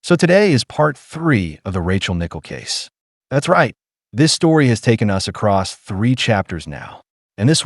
So today is part 3 of the Rachel Nichol case. That's right, this story has taken us across 3 chapters now. And this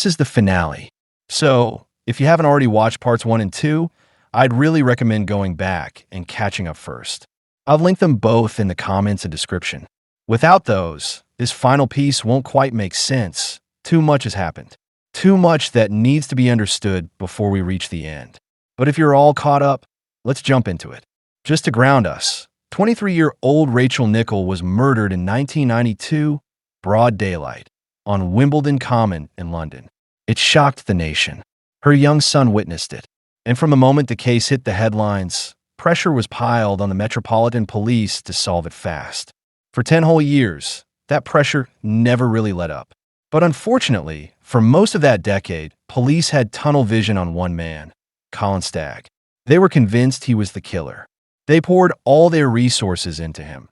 is the finale. So if you haven't already watched parts 1 and 2, I'd really recommend going back and catching up first. I've linked them both in the comments and description. Without those, this final piece won't quite make sense. Too much has happened. Too much that needs to be understood before we reach the end. But if you're all caught up, let's jump into it. Just to ground us, 23-year-old Rachel Nichol was murdered in 1992, broad daylight, on Wimbledon Common in London. It shocked the nation. Her young son witnessed it. And from the moment the case hit the headlines, pressure was piled on the Metropolitan Police to solve it fast. For 10 whole years, that pressure never really let up. But unfortunately, for most of that decade, police had tunnel vision on one man, Colin Stagg. They were convinced he was the killer. They poured all their resources into him.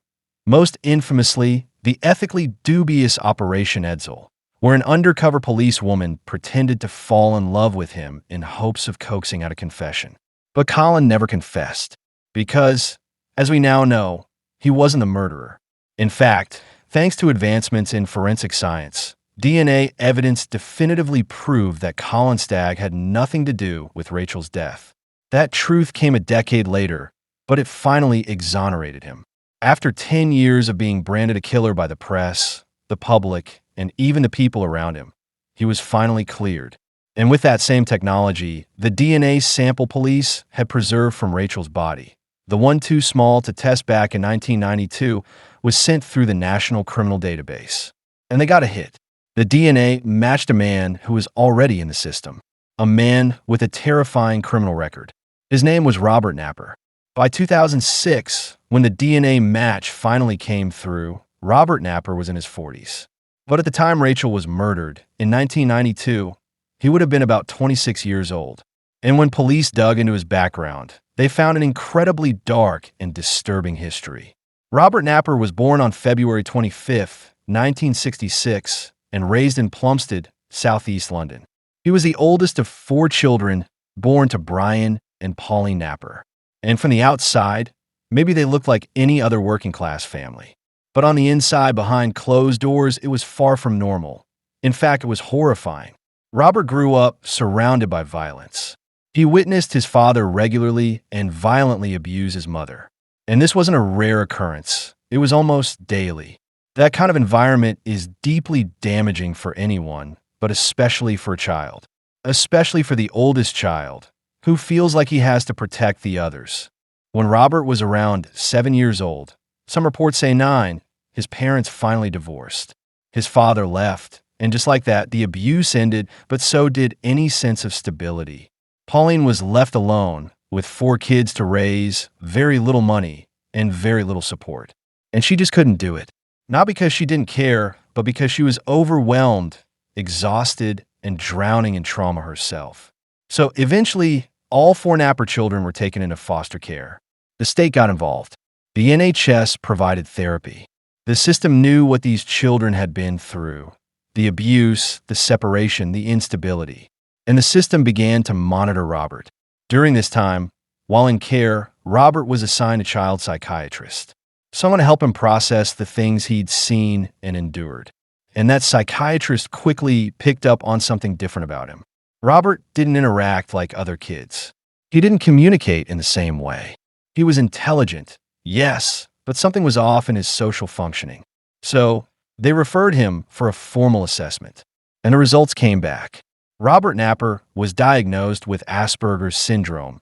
Most infamously, the ethically dubious Operation Edsel, where an undercover policewoman pretended to fall in love with him in hopes of coaxing out a confession. But Colin never confessed, because, as we now know, he wasn't the murderer. In fact, thanks to advancements in forensic science, DNA evidence definitively proved that Colin Stagg had nothing to do with Rachel's death. That truth came a decade later, but it finally exonerated him. After 10 years of being branded a killer by the press, the public, and even the people around him, he was finally cleared. And with that same technology, the DNA sample police had preserved from Rachel's body, the one too small to test back in 1992, was sent through the National Criminal Database. And they got a hit. The DNA matched a man who was already in the system, a man with a terrifying criminal record. His name was Robert Napper. By 2006, when the DNA match finally came through, Robert Napper was in his 40s. But at the time Rachel was murdered, in 1992, he would have been about 26 years old. And when police dug into his background, they found an incredibly dark and disturbing history. Robert Napper was born on February 25, 1966, and raised in Plumstead, southeast London. He was the oldest of 4 children born to Brian and Pauline Napper. And from the outside, maybe they looked like any other working-class family. But on the inside, behind closed doors, it was far from normal. In fact, it was horrifying. Robert grew up surrounded by violence. He witnessed his father regularly and violently abuse his mother. And this wasn't a rare occurrence. It was almost daily. That kind of environment is deeply damaging for anyone, but especially for a child. Especially for the oldest child, who feels like he has to protect the others. When Robert was around 7 years old, some reports say 9, his parents finally divorced. His father left, and just like that, the abuse ended, but so did any sense of stability. Pauline was left alone, with 4 kids to raise, very little money, and very little support. And she just couldn't do it. Not because she didn't care, but because she was overwhelmed, exhausted, and drowning in trauma herself. So eventually, all 4 Napper children were taken into foster care. The state got involved. The NHS provided therapy. The system knew what these children had been through: the abuse, the separation, the instability. And the system began to monitor Robert. During this time, while in care, Robert was assigned a child psychiatrist, someone to help him process the things he'd seen and endured. And that psychiatrist quickly picked up on something different about him. Robert didn't interact like other kids. He didn't communicate in the same way. He was intelligent, yes, but something was off in his social functioning. So they referred him for a formal assessment, and the results came back. Robert Napper was diagnosed with Asperger's syndrome,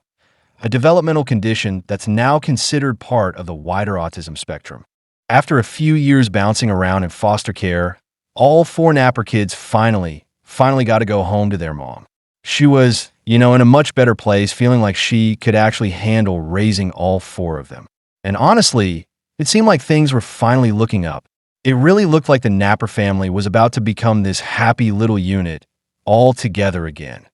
a developmental condition that's now considered part of the wider autism spectrum. After a few years bouncing around in foster care, all 4 Napper kids finally got to go home to their mom. She was, in a much better place, feeling like she could actually handle raising all 4 of them. And honestly, it seemed like things were finally looking up. It really looked like the Napper family was about to become this happy little unit all together again.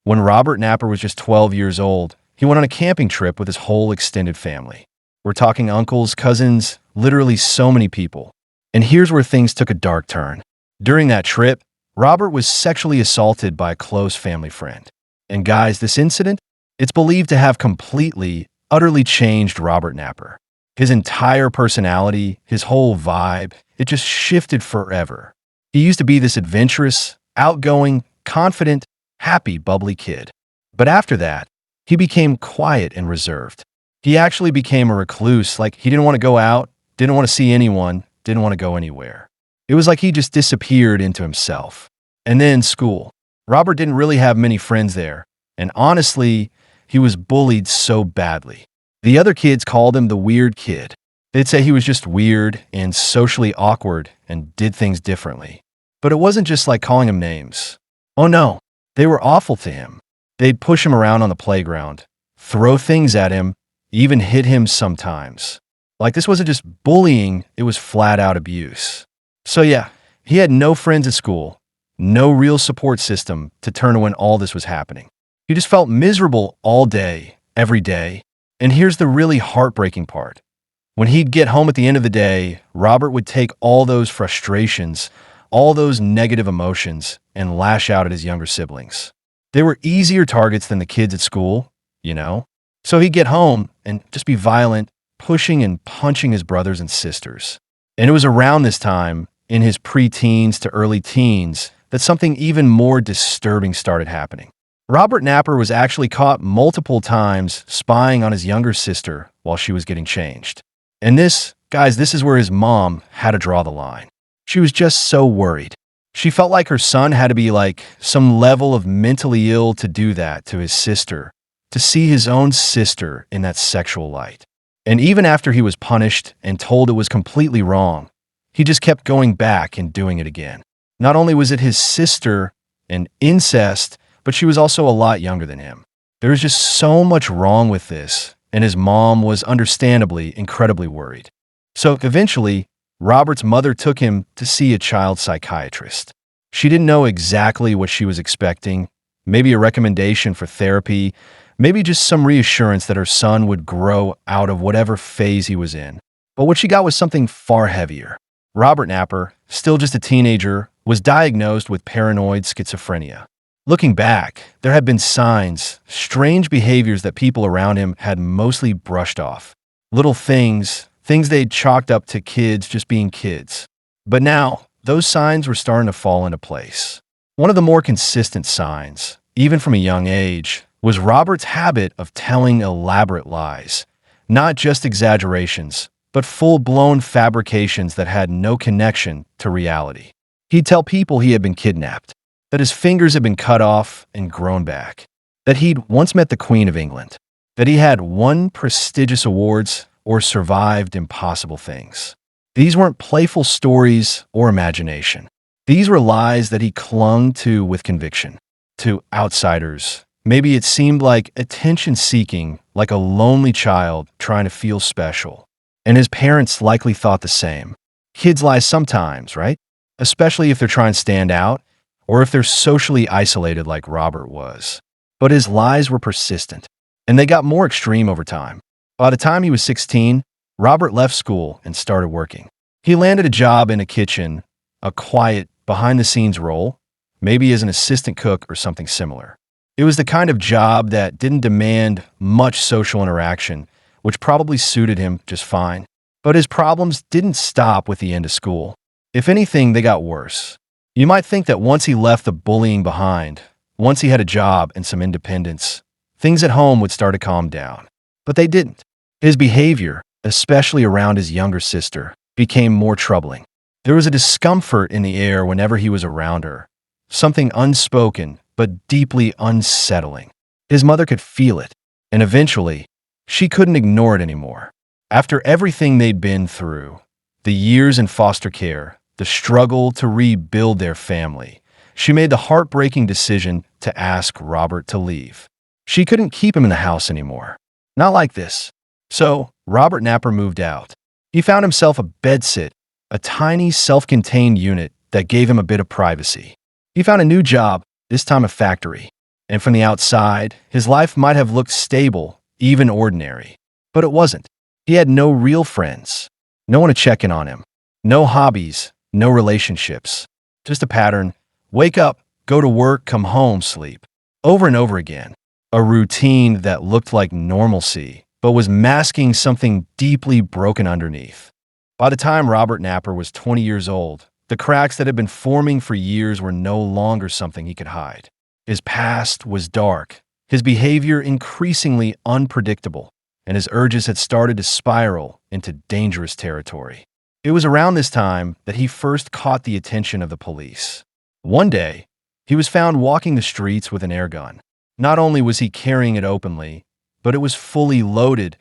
When Robert Napper was just 12 years old, he went on a camping trip with his whole extended family. We're talking uncles, cousins, literally so many people. And here's where things took a dark turn. During that trip, Robert was sexually assaulted by a close family friend. And guys, this incident, it's believed to have completely, utterly changed Robert Napper. His entire personality, his whole vibe, it just shifted forever. He used to be this adventurous, outgoing, confident, happy, bubbly kid. But after that, he became quiet and reserved. He actually became a recluse, like he didn't want to go out, didn't want to see anyone, didn't want to go anywhere. It was like he just disappeared into himself. And then school. Robert didn't really have many friends there, and honestly, he was bullied so badly. The other kids called him the weird kid. They'd say he was just weird and socially awkward and did things differently. But it wasn't just like calling him names. Oh no, they were awful to him. They'd push him around on the playground, throw things at him, even hit him sometimes. Like this wasn't just bullying, it was flat out abuse. So yeah, he had no friends at school, no real support system to turn to when all this was happening. He just felt miserable all day, every day. And here's the really heartbreaking part. When he'd get home at the end of the day, Robert would take all those frustrations, all those negative emotions, and lash out at his younger siblings. They were easier targets than the kids at school, you know? So he'd get home and just be violent, pushing and punching his brothers and sisters. And it was around this time, in his pre-teens to early teens, that something even more disturbing started happening. Robert Napper was actually caught multiple times spying on his younger sister while she was getting changed. And this is where his mom had to draw the line. She was just so worried. She felt like her son had to be like some level of mentally ill to do that to his sister, to see his own sister in that sexual light. And even after he was punished and told it was completely wrong, he just kept going back and doing it again. Not only was it his sister and incest, but she was also a lot younger than him. There was just so much wrong with this, and his mom was understandably incredibly worried. So eventually, Robert's mother took him to see a child psychiatrist. She didn't know exactly what she was expecting, maybe a recommendation for therapy, maybe just some reassurance that her son would grow out of whatever phase he was in. But what she got was something far heavier. Robert Napper, still just a teenager, was diagnosed with paranoid schizophrenia. Looking back, there had been signs, strange behaviors that people around him had mostly brushed off. Little things they'd chalked up to kids just being kids. But now, those signs were starting to fall into place. One of the more consistent signs, even from a young age, was Robert's habit of telling elaborate lies. Not just exaggerations, but full-blown fabrications that had no connection to reality. He'd tell people he had been kidnapped, that his fingers had been cut off and grown back, that he'd once met the Queen of England, that he had won prestigious awards or survived impossible things. These weren't playful stories or imagination. These were lies that he clung to with conviction. To outsiders, maybe it seemed like attention-seeking, like a lonely child trying to feel special. And his parents likely thought the same. Kids lie sometimes, right? Especially if they're trying to stand out, or if they're socially isolated like Robert was. But his lies were persistent, and they got more extreme over time. By the time he was 16, Robert left school and started working. He landed a job in a kitchen, a quiet, behind-the-scenes role, maybe as an assistant cook or something similar. It was the kind of job that didn't demand much social interaction, which probably suited him just fine. But his problems didn't stop with the end of school. If anything, they got worse. You might think that once he left the bullying behind, once he had a job and some independence, things at home would start to calm down. But they didn't. His behavior, especially around his younger sister, became more troubling. There was a discomfort in the air whenever he was around her, something unspoken but deeply unsettling. His mother could feel it, and eventually, she couldn't ignore it anymore. After everything they'd been through, the years in foster care, the struggle to rebuild their family, she made the heartbreaking decision to ask Robert to leave. She couldn't keep him in the house anymore. Not like this. So, Robert Napper moved out. He found himself a bedsit, a tiny self-contained unit that gave him a bit of privacy. He found a new job, this time a factory. And from the outside, his life might have looked stable, even ordinary. But it wasn't. He had no real friends, no one to check in on him, no hobbies, no relationships. Just a pattern: wake up, go to work, come home, sleep. Over and over again. A routine that looked like normalcy, but was masking something deeply broken underneath. By the time Robert Napper was 20 years old, the cracks that had been forming for years were no longer something he could hide. His past was dark, his behavior increasingly unpredictable, and his urges had started to spiral into dangerous territory. It was around this time that he first caught the attention of the police. One day, he was found walking the streets with an air gun. Not only was he carrying it openly, but it was fully loaded,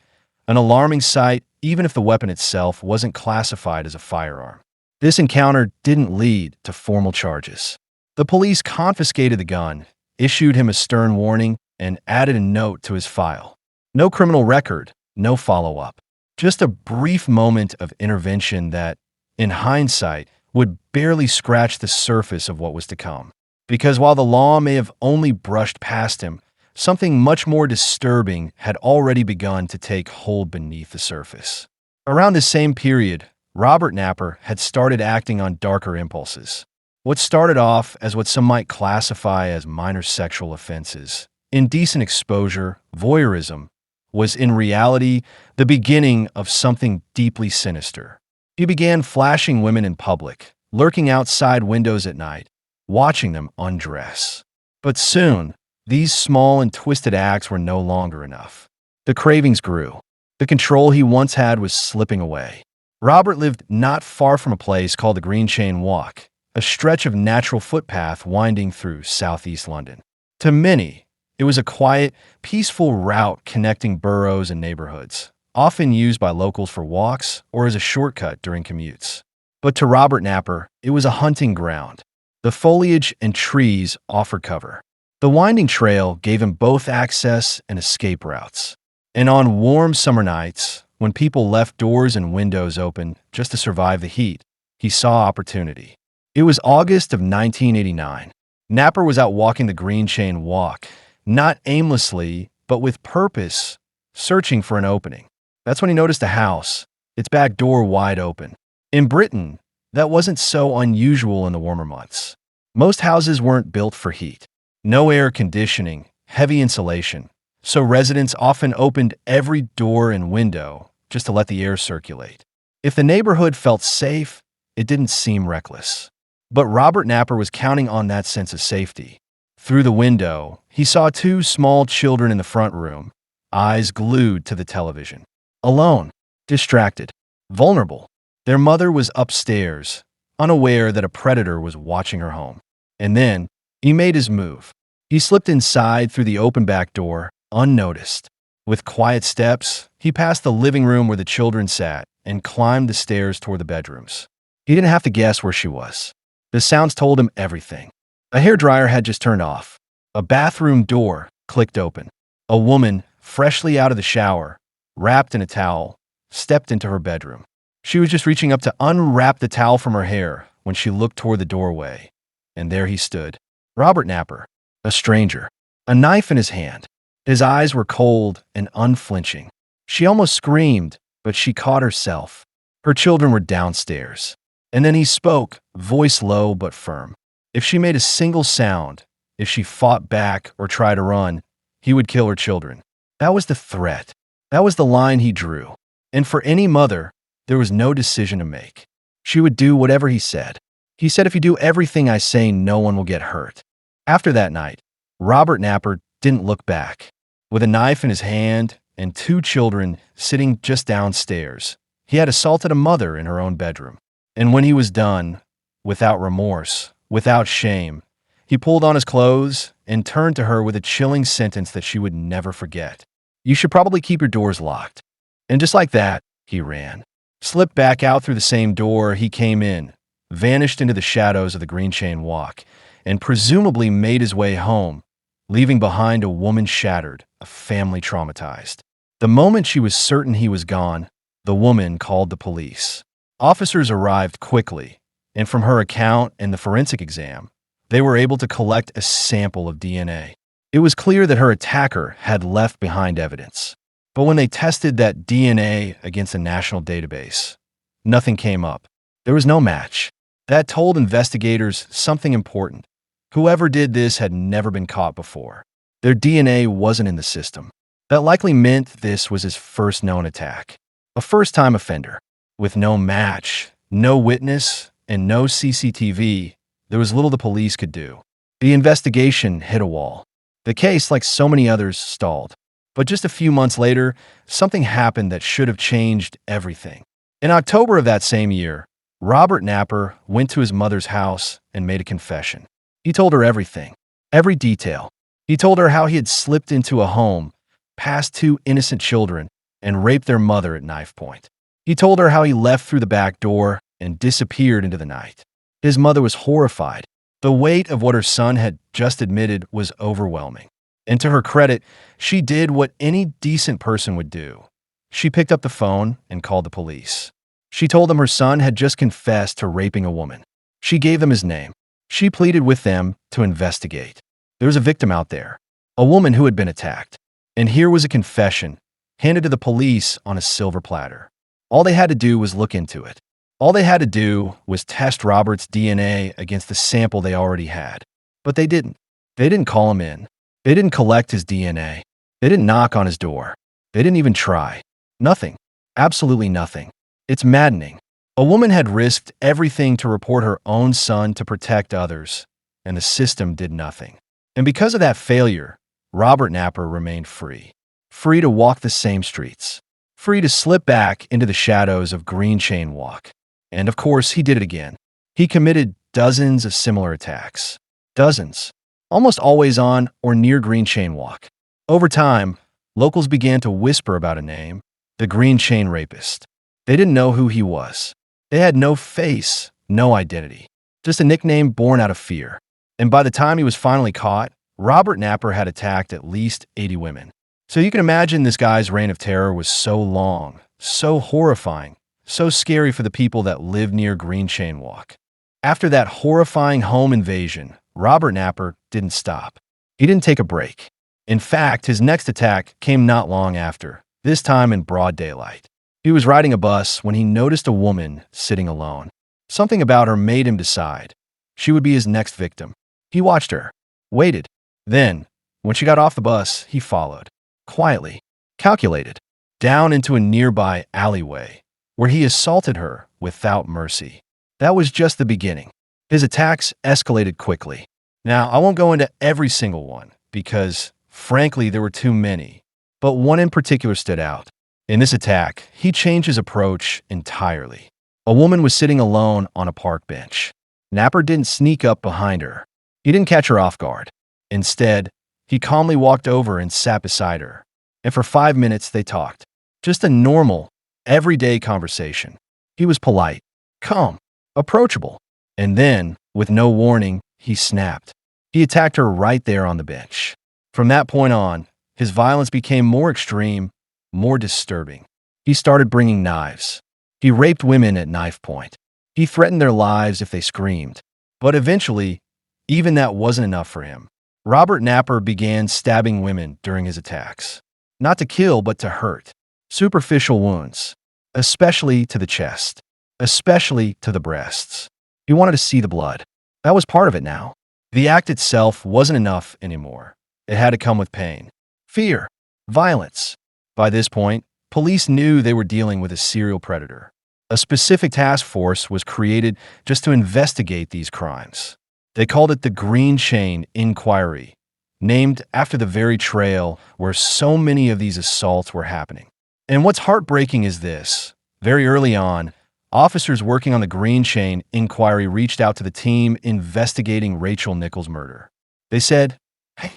an alarming sight even if the weapon itself wasn't classified as a firearm. This encounter didn't lead to formal charges. The police confiscated the gun, issued him a stern warning, and added a note to his file. No criminal record, no follow-up. Just a brief moment of intervention that, in hindsight, would barely scratch the surface of what was to come. Because while the law may have only brushed past him, something much more disturbing had already begun to take hold beneath the surface. Around this same period, Robert Napper had started acting on darker impulses. What started off as what some might classify as minor sexual offenses, indecent exposure, voyeurism, was in reality the beginning of something deeply sinister. He began flashing women in public, lurking outside windows at night, watching them undress. But soon, these small and twisted acts were no longer enough. The cravings grew. The control he once had was slipping away. Robert lived not far from a place called the Green Chain Walk, a stretch of natural footpath winding through southeast London. To many, it was a quiet, peaceful route connecting boroughs and neighborhoods, often used by locals for walks or as a shortcut during commutes. But to Robert Napper, it was a hunting ground. The foliage and trees offered cover. The winding trail gave him both access and escape routes. And on warm summer nights, when people left doors and windows open just to survive the heat, he saw opportunity. It was August of 1989. Napper was out walking the Green Chain Walk, not aimlessly, but with purpose, searching for an opening. That's when he noticed a house, its back door wide open. In Britain, that wasn't so unusual in the warmer months. Most houses weren't built for heat. No air conditioning, heavy insulation, so residents often opened every door and window just to let the air circulate. If the neighborhood felt safe, it didn't seem reckless. But Robert Napper was counting on that sense of safety. Through the window, he saw two small children in the front room, eyes glued to the television. Alone, distracted, vulnerable. Their mother was upstairs, unaware that a predator was watching her home. And then, he made his move. He slipped inside through the open back door, unnoticed. With quiet steps, he passed the living room where the children sat and climbed the stairs toward the bedrooms. He didn't have to guess where she was. The sounds told him everything. A hairdryer had just turned off. A bathroom door clicked open. A woman, freshly out of the shower, wrapped in a towel, stepped into her bedroom. She was just reaching up to unwrap the towel from her hair when she looked toward the doorway. And there he stood, Robert Napper, a stranger, a knife in his hand. His eyes were cold and unflinching. She almost screamed, but she caught herself. Her children were downstairs. And then he spoke, voice low but firm. If she made a single sound, if she fought back or tried to run, he would kill her children. That was the threat. That was the line he drew. And for any mother, there was no decision to make. She would do whatever he said. He said, if you do everything I say, no one will get hurt. After that night, Robert Napper didn't look back. With a knife in his hand and two children sitting just downstairs, he had assaulted a mother in her own bedroom. And when he was done, without remorse, without shame, he pulled on his clothes and turned to her with a chilling sentence that she would never forget. You should probably keep your doors locked. And just like that, he ran. Slipped back out through the same door he came in, vanished into the shadows of the Green Chain Walk, and presumably made his way home, leaving behind a woman shattered, a family traumatized. The moment she was certain he was gone, the woman called the police. Officers arrived quickly, and from her account and the forensic exam, they were able to collect a sample of DNA. It was clear that her attacker had left behind evidence. But when they tested that DNA against a national database, nothing came up. There was no match. That told investigators something important. Whoever did this had never been caught before. Their DNA wasn't in the system. That likely meant this was his first known attack. A first-time offender. With no match, no witness, and no CCTV, there was little the police could do. The investigation hit a wall. The case, like so many others, stalled. But just a few months later, something happened that should have changed everything. In October of that same year, Robert Napper went to his mother's house and made a confession. He told her everything, every detail. He told her how he had slipped into a home, passed two innocent children, and raped their mother at knife point. He told her how he left through the back door and disappeared into the night. His mother was horrified. The weight of what her son had just admitted was overwhelming. And to her credit, she did what any decent person would do. She picked up the phone and called the police. She told them her son had just confessed to raping a woman. She gave them his name. She pleaded with them to investigate. There was a victim out there, a woman who had been attacked. And here was a confession, handed to the police on a silver platter. All they had to do was look into it. All they had to do was test Robert's DNA against the sample they already had. But they didn't. They didn't call him in. They didn't collect his DNA. They didn't knock on his door. They didn't even try. Nothing. Absolutely nothing. It's maddening. A woman had risked everything to report her own son to protect others, and the system did nothing. And because of that failure, Robert Napper remained free. Free to walk the same streets. Free to slip back into the shadows of Green Chain Walk. And of course, he did it again. He committed dozens of similar attacks. Dozens. Almost always on or near Green Chain Walk. Over time, locals began to whisper about a name, the Green Chain Rapist. They didn't know who he was. They had no face, no identity. Just a nickname born out of fear. And by the time he was finally caught, Robert Napper had attacked at least 80 women. So you can imagine this guy's reign of terror was so long, so horrifying, so scary for the people that lived near Green Chain Walk. After that horrifying home invasion, Robert Napper didn't stop. He didn't take a break. In fact, his next attack came not long after, this time in broad daylight. He was riding a bus when he noticed a woman sitting alone. Something about her made him decide she would be his next victim. He watched her, waited. Then, when she got off the bus, he followed. Quietly, calculated, down into a nearby alleyway, where he assaulted her without mercy. That was just the beginning. His attacks escalated quickly. Now, I won't go into every single one, because, frankly, there were too many. But one in particular stood out. In this attack, he changed his approach entirely. A woman was sitting alone on a park bench. Napper didn't sneak up behind her. He didn't catch her off guard. Instead, he calmly walked over and sat beside her. And for 5 minutes, they talked. Just a normal, everyday conversation. He was polite, calm, approachable. And then, with no warning, he snapped. He attacked her right there on the bench. From that point on, his violence became more extreme, more disturbing. He started bringing knives. He raped women at knife point. He threatened their lives if they screamed. But eventually, even that wasn't enough for him. Robert Napper began stabbing women during his attacks. Not to kill, but to hurt. Superficial wounds, especially to the chest, especially to the breasts. He wanted to see the blood. That was part of it now. The act itself wasn't enough anymore. It had to come with pain, fear, violence. By this point, police knew they were dealing with a serial predator. A specific task force was created just to investigate these crimes. They called it the Green Chain Inquiry, named after the very trail where so many of these assaults were happening. And what's heartbreaking is this. Very early on, officers working on the Green Chain Inquiry reached out to the team investigating Rachel Nichols' murder. They said, "Hey,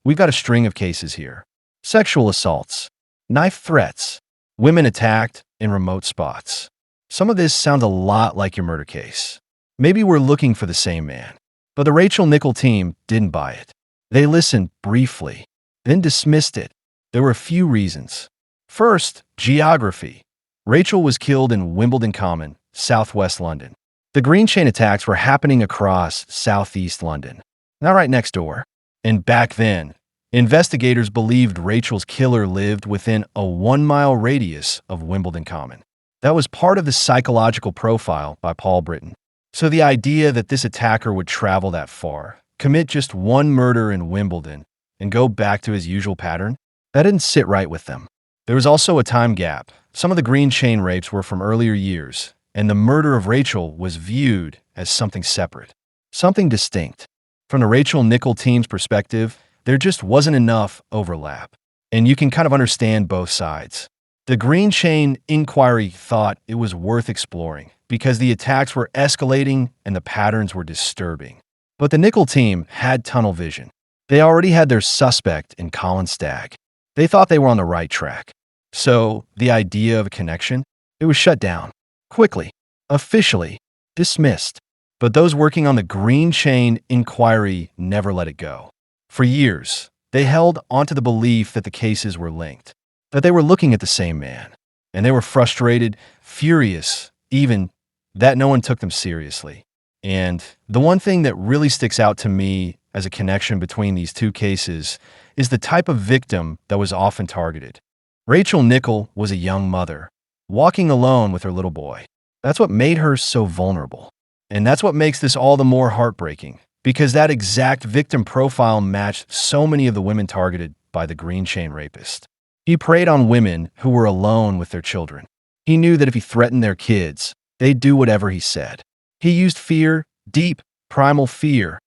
we've got a string of cases here. Sexual assaults, knife threats, women attacked in remote spots. Some of this sounds a lot like your murder case. Maybe we're looking for the same man." But the Rachel Nichols team didn't buy it. They listened briefly, then dismissed it. There were a few reasons. First, geography. Rachel was killed in Wimbledon Common, southwest London. The Green Chain attacks were happening across southeast London, not right next door. And back then, investigators believed Rachel's killer lived within a 1-mile radius of Wimbledon Common. That was part of the psychological profile by Paul Britton. So the idea that this attacker would travel that far, commit just one murder in Wimbledon, and go back to his usual pattern, That didn't sit right with them. There was also a time gap. Some of the green chain rapes were from earlier years, and the murder of Rachel was viewed as something separate, something distinct. From the Rachel Nichol team's perspective, there just wasn't enough overlap. And you can kind of understand both sides. The Green Chain Inquiry thought it was worth exploring because the attacks were escalating and the patterns were disturbing. But the Nichol team had tunnel vision. They already had their suspect in Colin Stagg. They thought they were on the right track. So the idea of a connection, it was shut down. Quickly, officially, dismissed. But those working on the Green Chain Inquiry never let it go. For years, they held onto the belief that the cases were linked, that they were looking at the same man, and they were frustrated, furious, even that no one took them seriously. And the one thing that really sticks out to me as a connection between these two cases is the type of victim that was often targeted. Rachel Nichol was a young mother, walking alone with her little boy. That's what made her so vulnerable. And that's what makes this all the more heartbreaking, because that exact victim profile matched so many of the women targeted by the Green Chain rapist. He preyed on women who were alone with their children. He knew that if he threatened their kids, they'd do whatever he said. He used fear, deep, primal fear,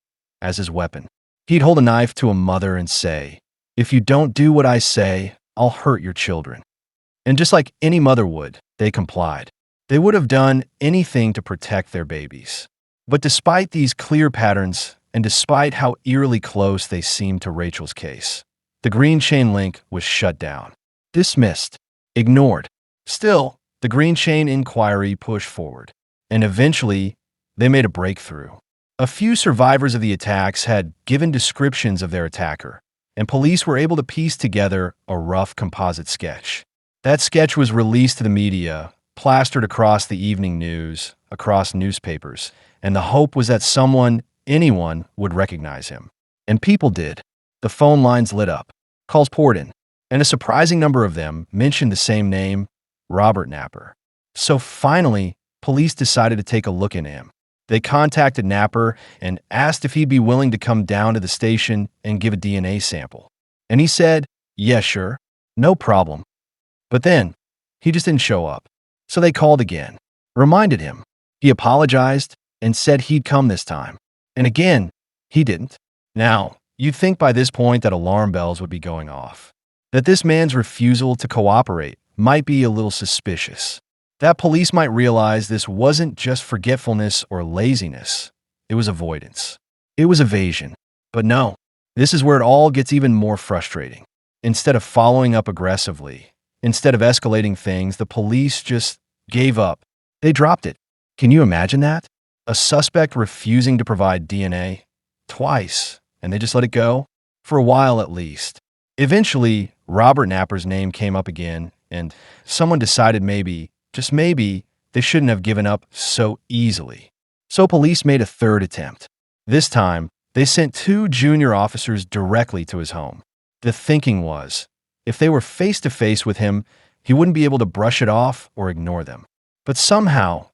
as his weapon. He'd hold a knife to a mother and say, "If you don't do what I say, I'll hurt your children." And just like any mother would, they complied. They would have done anything to protect their babies. But despite these clear patterns, and despite how eerily close they seemed to Rachel's case, the Green Chain link was shut down, dismissed, ignored. Still, the Green Chain Inquiry pushed forward, and eventually, they made a breakthrough. A few survivors of the attacks had given descriptions of their attacker, and police were able to piece together a rough composite sketch. That sketch was released to the media, plastered across the evening news, across newspapers, and the hope was that someone, anyone, would recognize him. And people did. The phone lines lit up, calls poured in, and a surprising number of them mentioned the same name, Robert Napper. So finally, police decided to take a look into him. They contacted Napper and asked if he'd be willing to come down to the station and give a DNA sample. And he said, "Yeah, sure, no problem." But then, he just didn't show up. So they called again, reminded him. He apologized and said he'd come this time. And again, he didn't. Now, you'd think by this point that alarm bells would be going off, that this man's refusal to cooperate might be a little suspicious, that police might realize this wasn't just forgetfulness or laziness, it was avoidance. It was evasion. But no, this is where it all gets even more frustrating. Instead of following up aggressively, instead of escalating things, the police just gave up. They dropped it. Can you imagine that? A suspect refusing to provide DNA twice, and they just let it go? For a while at least. Eventually, Robert Napper's name came up again, and someone decided maybe, just maybe, they shouldn't have given up so easily. So police made a third attempt. This time, they sent 2 junior officers directly to his home. The thinking was, if they were face-to-face with him, he wouldn't be able to brush it off or ignore them. But somehow,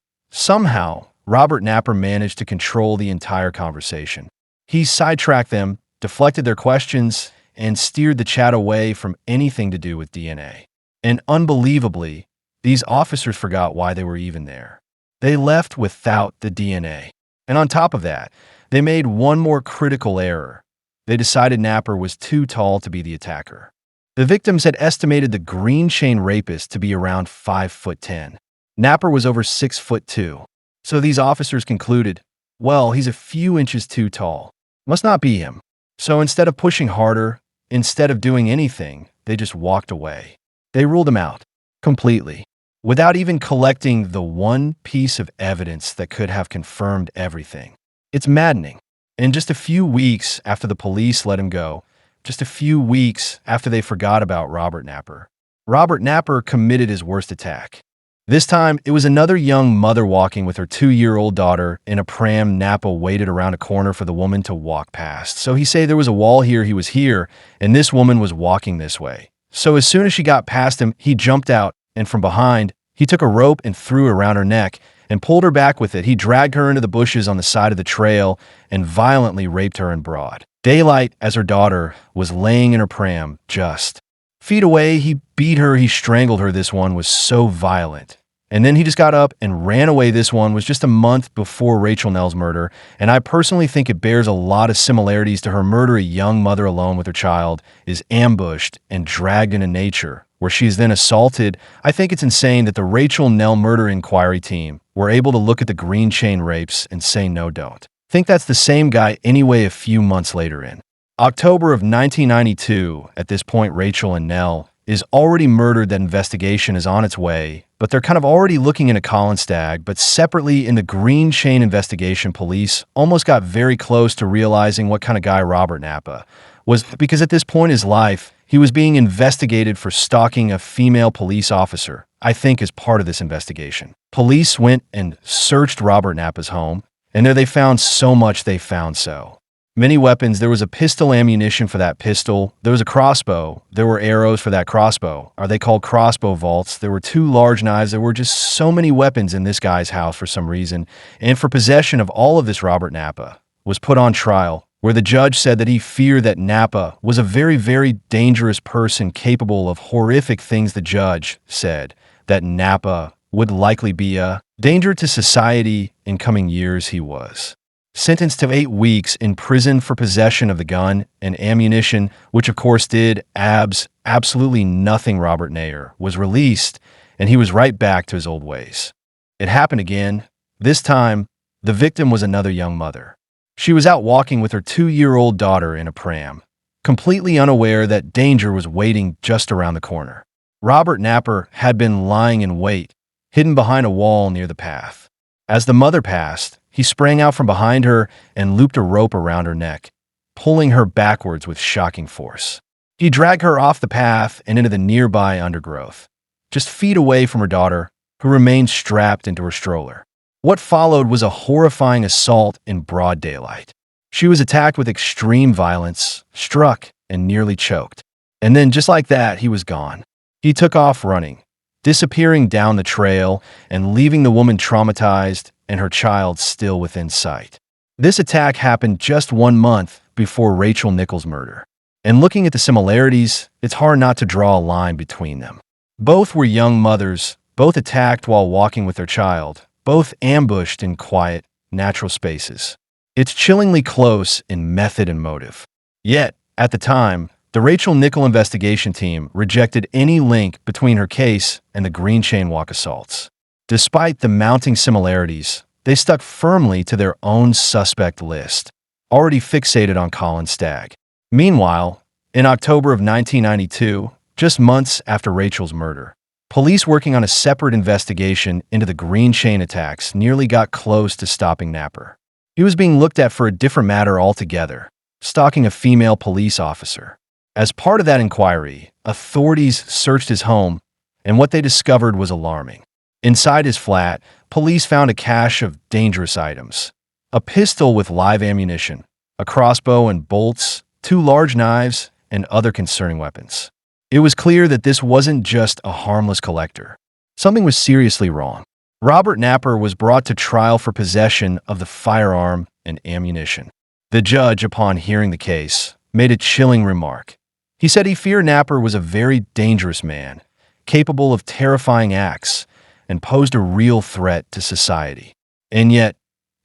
Robert Napper managed to control the entire conversation. He sidetracked them, deflected their questions, and steered the chat away from anything to do with DNA. And unbelievably, these officers forgot why they were even there. They left without the DNA. And on top of that, they made one more critical error. They decided Napper was too tall to be the attacker. The victims had estimated the Green Chain rapist to be around 5'10". Napper was over 6'2". So these officers concluded, well, he's a few inches too tall. Must not be him. So instead of pushing harder, instead of doing anything, they just walked away. They ruled him out, completely, without even collecting the one piece of evidence that could have confirmed everything. It's maddening. And just a few weeks after the police let him go, just a few weeks after they forgot about Robert Napper committed his worst attack. This time, it was another young mother walking with her 2-year-old daughter in a pram. Napper waited around a corner for the woman to walk past. So he said there was a wall here, he was here, and this woman was walking this way. So as soon as she got past him, he jumped out, and from behind, he took a rope and threw it around her neck and pulled her back with it. He dragged her into the bushes on the side of the trail and violently raped her in broad daylight as her daughter was laying in her pram, just Feet away, he beat her, he strangled her. This one was so violent. And then he just got up and ran away. This one was just a month before Rachel Nell's murder, and I personally think it bears a lot of similarities to her murder. A young mother alone with her child is ambushed and dragged into nature, where she is then assaulted. I think it's insane that the Rachel Nell murder inquiry team were able to look at the Green Chain rapes and say no, don't. Think that's the same guy anyway. A few months later, in October of 1992, at this point, Rachel and Nell is already murdered. That investigation is on its way, but they're kind of already looking into Colin Stagg. But separately, in the Green Chain investigation, police almost got very close to realizing what kind of guy Robert Napa was, because at this point in his life, he was being investigated for stalking a female police officer. I think as part of this investigation, police went and searched Robert Napa's home, and there they found so much. They found so many weapons. There was a pistol, ammunition for that pistol. There was a crossbow. There were arrows for that crossbow. Are they called crossbow vaults? There were 2 large knives. There were just so many weapons in this guy's house for some reason. And for possession of all of this, Robert Napa was put on trial, where the judge said that he feared that Napa was a very, very dangerous person capable of horrific things. The judge said that Napa would likely be a danger to society in coming years. He was sentenced to 8 weeks in prison for possession of the gun and ammunition, which of course did absolutely nothing. Robert Nair was released, and he was right back to his old ways. It happened again. This time, the victim was another young mother. She was out walking with her 2-year-old daughter in a pram, completely unaware that danger was waiting just around the corner. Robert Napa had been lying in wait, hidden behind a wall near the path. As the mother passed, he sprang out from behind her and looped a rope around her neck, pulling her backwards with shocking force. He dragged her off the path and into the nearby undergrowth, just feet away from her daughter, who remained strapped into her stroller. What followed was a horrifying assault in broad daylight. She was attacked with extreme violence, struck, and nearly choked. And then, just like that, he was gone. He took off running, disappearing down the trail and leaving the woman traumatized and her child still within sight. This attack happened just 1 month before Rachel Nichols' murder. And looking at the similarities, it's hard not to draw a line between them. Both were young mothers, both attacked while walking with their child, both ambushed in quiet, natural spaces. It's chillingly close in method and motive. Yet, at the time, the Rachel Nichols investigation team rejected any link between her case and the Green Chain Walk assaults. Despite the mounting similarities, they stuck firmly to their own suspect list, already fixated on Colin Stagg. Meanwhile, in October of 1992, just months after Rachel's murder, police working on a separate investigation into the Green Chain attacks nearly got close to stopping Napa. He was being looked at for a different matter altogether, stalking a female police officer. As part of that inquiry, authorities searched his home, and what they discovered was alarming. Inside his flat, police found a cache of dangerous items: a pistol with live ammunition, a crossbow and bolts, 2 large knives, and other concerning weapons. It was clear that this wasn't just a harmless collector. Something was seriously wrong. Robert Napa was brought to trial for possession of the firearm and ammunition. The judge, upon hearing the case, made a chilling remark. He said he feared Napa was a very dangerous man, capable of terrifying acts, and posed a real threat to society. And yet,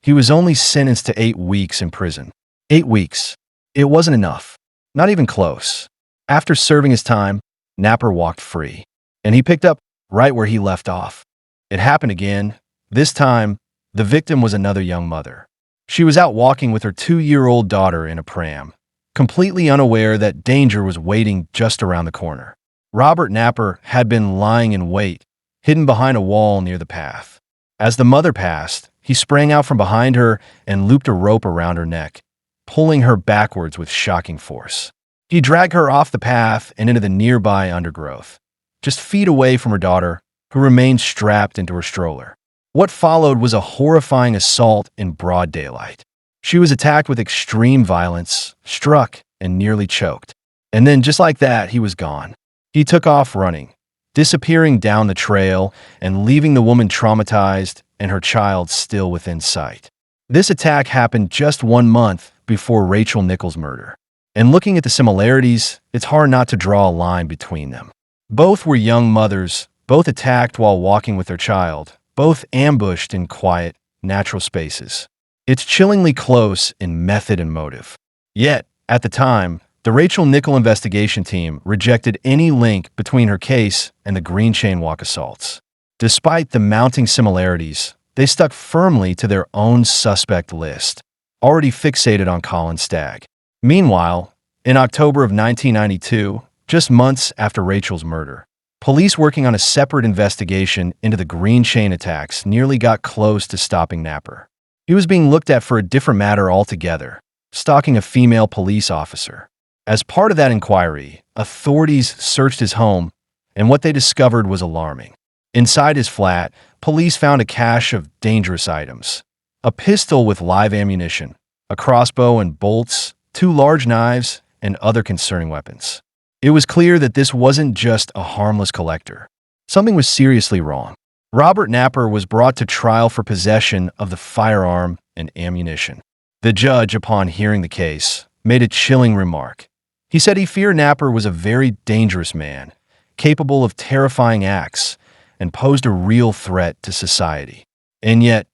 he was only sentenced to 8 weeks in prison. 8 weeks. It wasn't enough. Not even close. After serving his time, Napa walked free, and he picked up right where he left off. It happened again. This time, the victim was another young mother. She was out walking with her 2-year-old daughter in a pram, completely unaware that danger was waiting just around the corner. Robert Napa had been lying in wait, hidden behind a wall near the path. As the mother passed, he sprang out from behind her and looped a rope around her neck, pulling her backwards with shocking force. He dragged her off the path and into the nearby undergrowth, just feet away from her daughter, who remained strapped into her stroller. What followed was a horrifying assault in broad daylight. She was attacked with extreme violence, struck, and nearly choked. And then, just like that, he was gone. He took off running, disappearing down the trail and leaving the woman traumatized and her child still within sight. This attack happened just 1 month before Rachel Nichols' murder. And looking at the similarities, it's hard not to draw a line between them. Both were young mothers, both attacked while walking with their child, both ambushed in quiet, natural spaces. It's chillingly close in method and motive. Yet, at the time, the Rachel Nichols investigation team rejected any link between her case and the Green Chain Walk assaults. Despite the mounting similarities, they stuck firmly to their own suspect list, already fixated on Colin Stagg. Meanwhile, in October of 1992, just months after Rachel's murder, police working on a separate investigation into the Green Chain attacks nearly got close to stopping Napper. He was being looked at for a different matter altogether, stalking a female police officer. As part of that inquiry, authorities searched his home, and what they discovered was alarming. Inside his flat, police found a cache of dangerous items: a pistol with live ammunition, a crossbow and bolts, 2 large knives, and other concerning weapons. It was clear that this wasn't just a harmless collector. Something was seriously wrong. Robert Napper was brought to trial for possession of the firearm and ammunition. The judge, upon hearing the case, made a chilling remark. He said he feared Napper was a very dangerous man, capable of terrifying acts, and posed a real threat to society. And yet,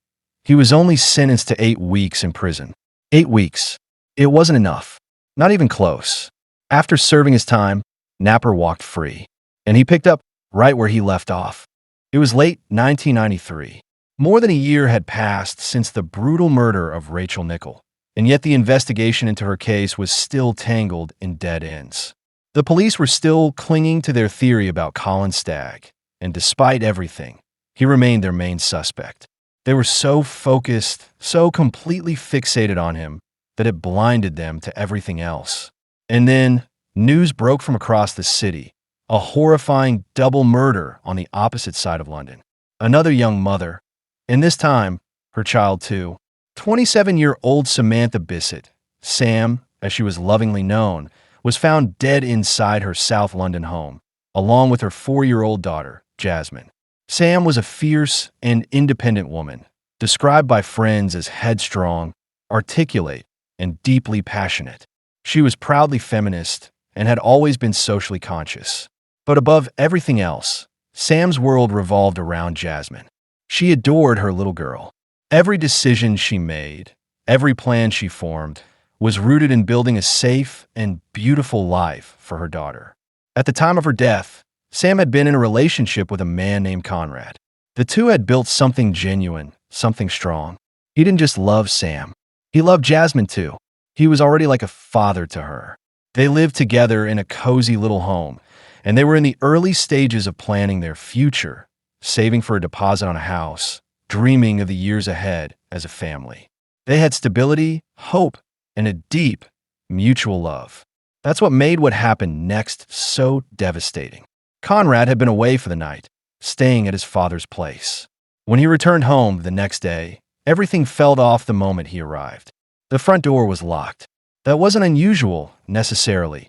he was only sentenced to 8 weeks in prison. 8 weeks. It wasn't enough. Not even close. After serving his time, Napper walked free, and he picked up right where he left off. It was late 1993. More than a year had passed since the brutal murder of Rachel Nichols, and yet the investigation into her case was still tangled in dead ends. The police were still clinging to their theory about Colin Stagg, and despite everything, he remained their main suspect. They were so focused, so completely fixated on him, that it blinded them to everything else. And then, news broke from across the city: a horrifying double murder on the opposite side of London. Another young mother, and this time, her child too. 27-year-old Samantha Bissett, Sam, as she was lovingly known, was found dead inside her South London home, along with her 4-year-old daughter, Jasmine. Sam was a fierce and independent woman, described by friends as headstrong, articulate, and deeply passionate. She was proudly feminist and had always been socially conscious. But above everything else, Sam's world revolved around Jasmine. She adored her little girl. Every decision she made, every plan she formed, was rooted in building a safe and beautiful life for her daughter. At the time of her death, Sam had been in a relationship with a man named Conrad. The two had built something genuine, something strong. He didn't just love Sam. He loved Jasmine too. He was already like a father to her. They lived together in a cozy little home, and they were in the early stages of planning their future, saving for a deposit on a house, dreaming of the years ahead as a family. They had stability, hope, and a deep, mutual love. That's what made what happened next so devastating. Conrad had been away for the night, staying at his father's place. When he returned home the next day, everything fell off the moment he arrived. The front door was locked. That wasn't unusual, necessarily.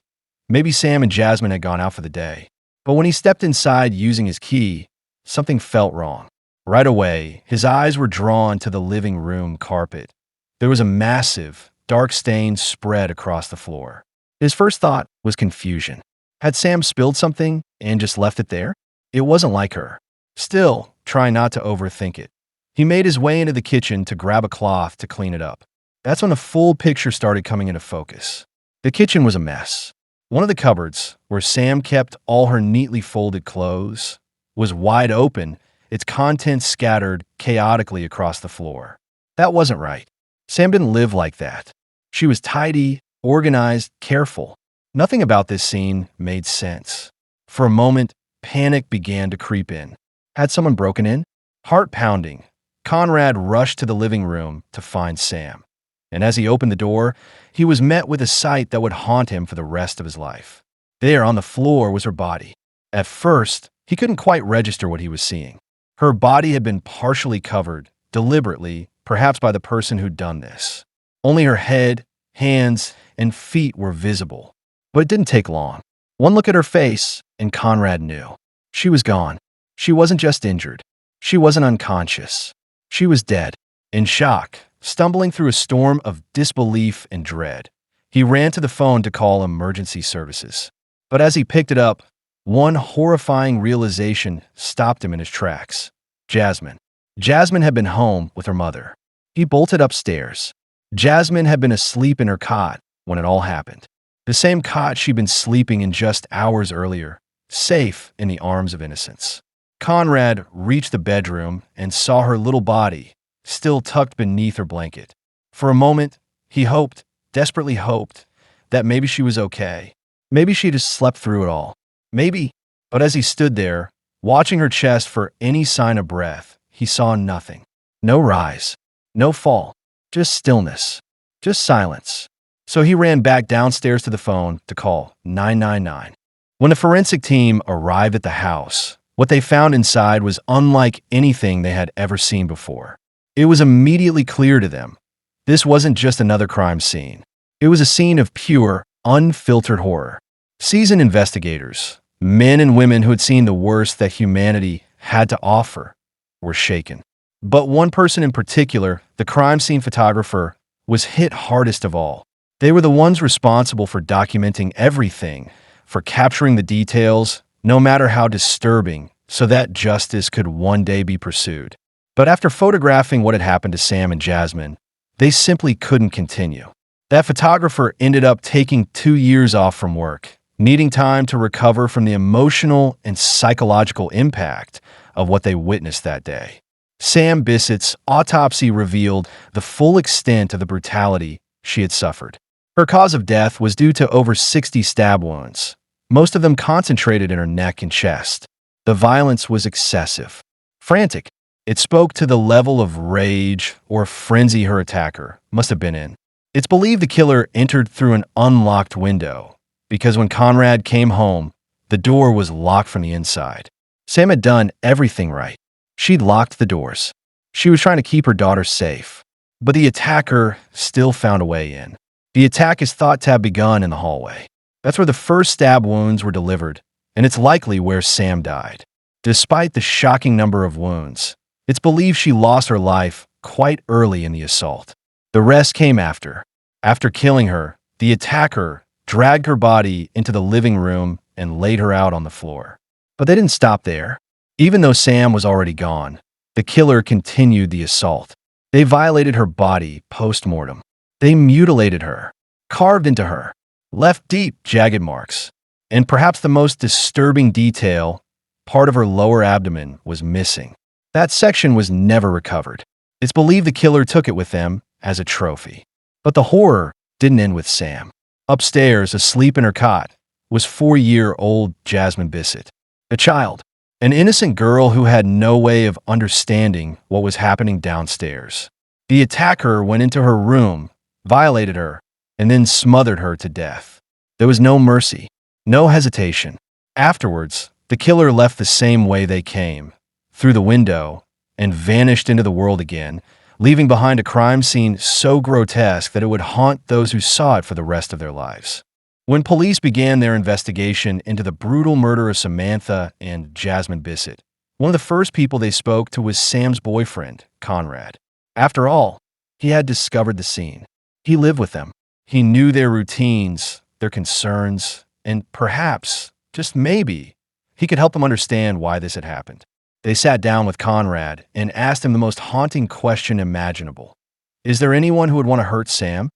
Maybe Sam and Jasmine had gone out for the day. But when he stepped inside using his key, something felt wrong. Right away, his eyes were drawn to the living room carpet. There was a massive, dark stain spread across the floor. His first thought was confusion. Had Sam spilled something and just left it there? It wasn't like her. Still, trying not to overthink it, he made his way into the kitchen to grab a cloth to clean it up. That's when the full picture started coming into focus. The kitchen was a mess. One of the cupboards, where Sam kept all her neatly folded clothes, was wide open, its contents scattered chaotically across the floor. That wasn't right. Sam didn't live like that. She was tidy, organized, careful. Nothing about this scene made sense. For a moment, panic began to creep in. Had someone broken in? Heart pounding, Conrad rushed to the living room to find Sam. And as he opened the door, he was met with a sight that would haunt him for the rest of his life. There on the floor was her body. At first, he couldn't quite register what he was seeing. Her body had been partially covered, deliberately, perhaps by the person who'd done this. Only her head, hands, and feet were visible. But it didn't take long. One look at her face, and Conrad knew. She was gone. She wasn't just injured. She wasn't unconscious. She was dead. In shock, stumbling through a storm of disbelief and dread, He ran to the phone to call emergency services. But as he picked it up, one horrifying realization stopped him in his tracks. Jasmine. Jasmine had been home with her mother. He bolted upstairs. Jasmine had been asleep in her cot when it all happened. The same cot she'd been sleeping in just hours earlier, safe in the arms of innocence. Conrad reached the bedroom and saw her little body, still tucked beneath her blanket. For a moment, he hoped, desperately hoped, that maybe she was okay. Maybe she just slept through it all. Maybe. But as he stood there, watching her chest for any sign of breath, he saw nothing. No rise. No fall. Just stillness. Just silence. So he ran back downstairs to the phone to call 999. When the forensic team arrived at the house, what they found inside was unlike anything they had ever seen before. It was immediately clear to them. This wasn't just another crime scene. It was a scene of pure, unfiltered horror. Seasoned investigators, men and women who had seen the worst that humanity had to offer, were shaken. But one person in particular, the crime scene photographer, was hit hardest of all. They were the ones responsible for documenting everything, for capturing the details, no matter how disturbing, so that justice could one day be pursued. But after photographing what had happened to Sam and Jasmine, they simply couldn't continue. That photographer ended up taking 2 years off from work, needing time to recover from the emotional and psychological impact of what they witnessed that day. Sam Bissett's autopsy revealed the full extent of the brutality she had suffered. Her cause of death was due to over 60 stab wounds, most of them concentrated in her neck and chest. The violence was excessive, frantic. It spoke to the level of rage or frenzy her attacker must have been in. It's believed the killer entered through an unlocked window, because when Conrad came home, the door was locked from the inside. Sam had done everything right. She'd locked the doors. She was trying to keep her daughter safe. But the attacker still found a way in. The attack is thought to have begun in the hallway. That's where the first stab wounds were delivered, and it's likely where Sam died. Despite the shocking number of wounds, it's believed she lost her life quite early in the assault. The rest came after. After killing her, the attacker dragged her body into the living room and laid her out on the floor. But they didn't stop there. Even though Sam was already gone, the killer continued the assault. They violated her body post-mortem. They mutilated her, carved into her, left deep, jagged marks. And perhaps the most disturbing detail, part of her lower abdomen was missing. That section was never recovered. It's believed the killer took it with them as a trophy. But the horror didn't end with Sam. Upstairs, asleep in her cot, was 4-year-old Jasmine Bissett, a child, an innocent girl who had no way of understanding what was happening downstairs. The attacker went into her room, violated her, and then smothered her to death. There was no mercy, no hesitation. Afterwards, the killer left the same way they came, through the window, and vanished into the world again, leaving behind a crime scene so grotesque that it would haunt those who saw it for the rest of their lives. When police began their investigation into the brutal murder of Samantha and Jasmine Bissett, one of the first people they spoke to was Sam's boyfriend, Conrad. After all, he had discovered the scene. He lived with them. He knew their routines, their concerns, and perhaps, just maybe, he could help them understand why this had happened. They sat down with Conrad and asked him the most haunting question imaginable. Is there anyone who would want to hurt Sam?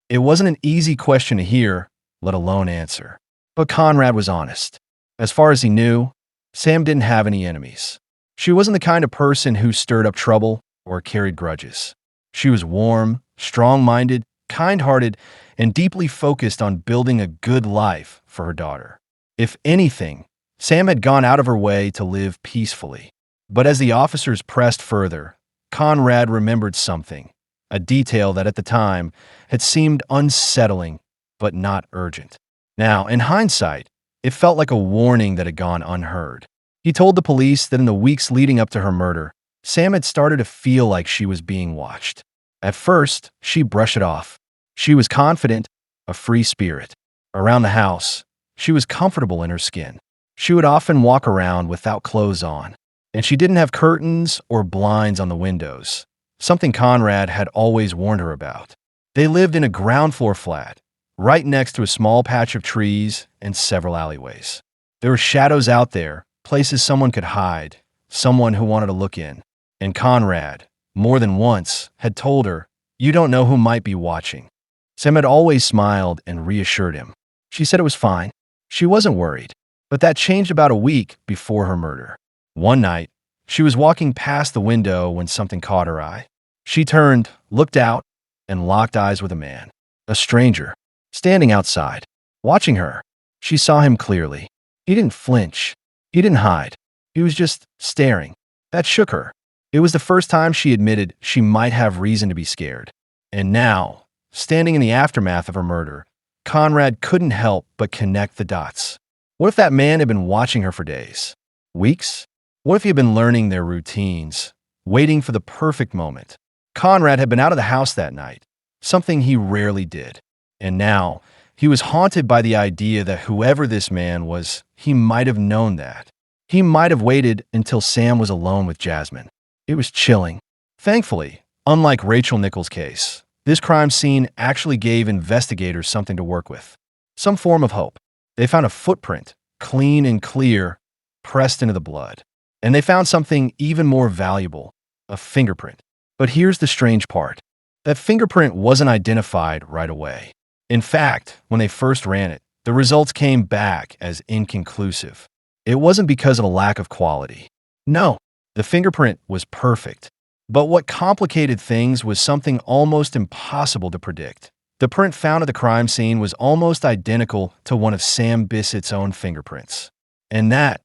It wasn't an easy question to hear, let alone answer. But Conrad was honest. As far as he knew, Sam didn't have any enemies. She wasn't the kind of person who stirred up trouble or carried grudges. She was warm, strong-minded, kind-hearted, and deeply focused on building a good life for her daughter. If anything, Sam had gone out of her way to live peacefully. But as the officers pressed further, Conrad remembered something, a detail that at the time had seemed unsettling but not urgent. Now, in hindsight, it felt like a warning that had gone unheard. He told the police that in the weeks leading up to her murder, Sam had started to feel like she was being watched. At first, she brushed it off. She was confident, a free spirit. Around the house, she was comfortable in her skin. She would often walk around without clothes on, and she didn't have curtains or blinds on the windows, something Conrad had always warned her about. They lived in a ground floor flat, right next to a small patch of trees and several alleyways. There were shadows out there, places someone could hide, someone who wanted to look in. And Conrad, more than once, had told her, "You don't know who might be watching." Sam had always smiled and reassured him. She said it was fine. She wasn't worried. But that changed about a week before her murder. One night, she was walking past the window when something caught her eye. She turned, looked out, and locked eyes with a man, a stranger, standing outside, watching her. She saw him clearly. He didn't flinch. He didn't hide. He was just staring. That shook her. It was the first time she admitted she might have reason to be scared. And now, standing in the aftermath of her murder, Conrad couldn't help but connect the dots. What if that man had been watching her for days? Weeks? What if he had been learning their routines, waiting for the perfect moment? Conrad had been out of the house that night, something he rarely did. And now, he was haunted by the idea that whoever this man was, he might have known that. He might have waited until Sam was alone with Jasmine. It was chilling. Thankfully, unlike Rachel Nichols' case, this crime scene actually gave investigators something to work with. Some form of hope. They found a footprint, clean and clear, pressed into the blood. And they found something even more valuable, a fingerprint. But here's the strange part. That fingerprint wasn't identified right away. In fact, when they first ran it, the results came back as inconclusive. It wasn't because of a lack of quality. No, the fingerprint was perfect. But what complicated things was something almost impossible to predict. The print found at the crime scene was almost identical to one of Sam Bissett's own fingerprints. And that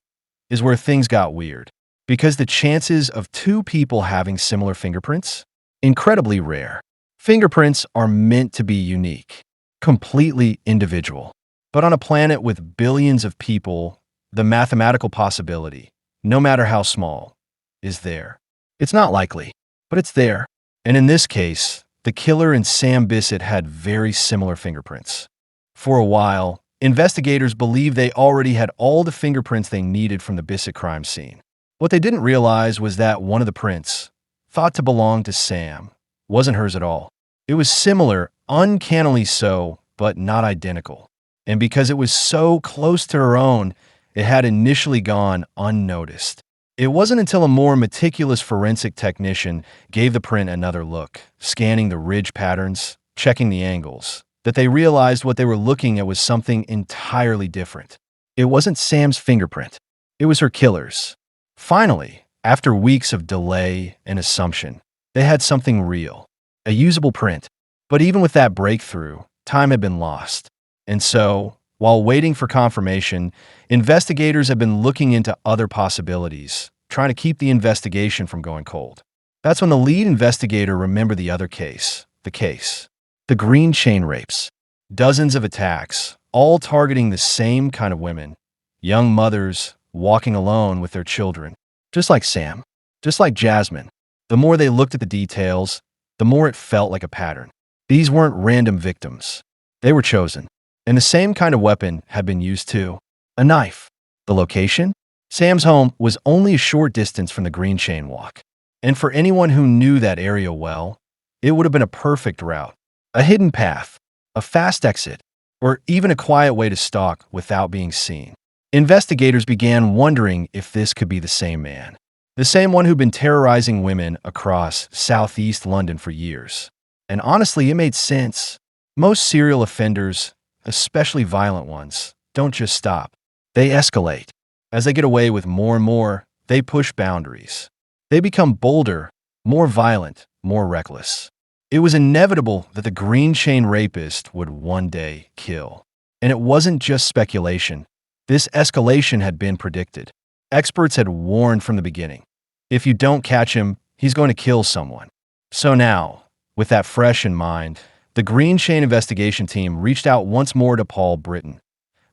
is where things got weird. Because the chances of two people having similar fingerprints? Incredibly rare. Fingerprints are meant to be unique, completely individual. But on a planet with billions of people, the mathematical possibility, no matter how small, is there. It's not likely, but it's there. And in this case, the killer and Sam Bissett had very similar fingerprints. For a while, investigators believed they already had all the fingerprints they needed from the Bissett crime scene. What they didn't realize was that one of the prints, thought to belong to Sam, wasn't hers at all. It was similar, uncannily so, but not identical. And because it was so close to her own, it had initially gone unnoticed. It wasn't until a more meticulous forensic technician gave the print another look, scanning the ridge patterns, checking the angles, that they realized what they were looking at was something entirely different. It wasn't Sam's fingerprint. It was her killer's. Finally, after weeks of delay and assumption, they had something real, a usable print. But even with that breakthrough, time had been lost. And so, while waiting for confirmation, investigators have been looking into other possibilities, trying to keep the investigation from going cold. That's when the lead investigator remembered the other case, the Green Chain Rapes. Dozens of attacks, all targeting the same kind of women, young mothers walking alone with their children, just like Sam, just like Jasmine. The more they looked at the details, the more it felt like a pattern. These weren't random victims. They were chosen. And the same kind of weapon had been used too. A knife. The location? Sam's home was only a short distance from the Green Chain Walk. And for anyone who knew that area well, it would have been a perfect route. A hidden path, a fast exit, or even a quiet way to stalk without being seen. Investigators began wondering if this could be the same man. The same one who'd been terrorizing women across southeast London for years. And honestly, it made sense. Most serial offenders, especially violent ones, don't just stop. They escalate. As they get away with more and more, they push boundaries. They become bolder, more violent, more reckless. It was inevitable that the Green Chain Rapist would one day kill. And it wasn't just speculation. This escalation had been predicted. Experts had warned from the beginning. If you don't catch him, he's going to kill someone. So now, with that fresh in mind, the Green Chain investigation team reached out once more to Paul Britton,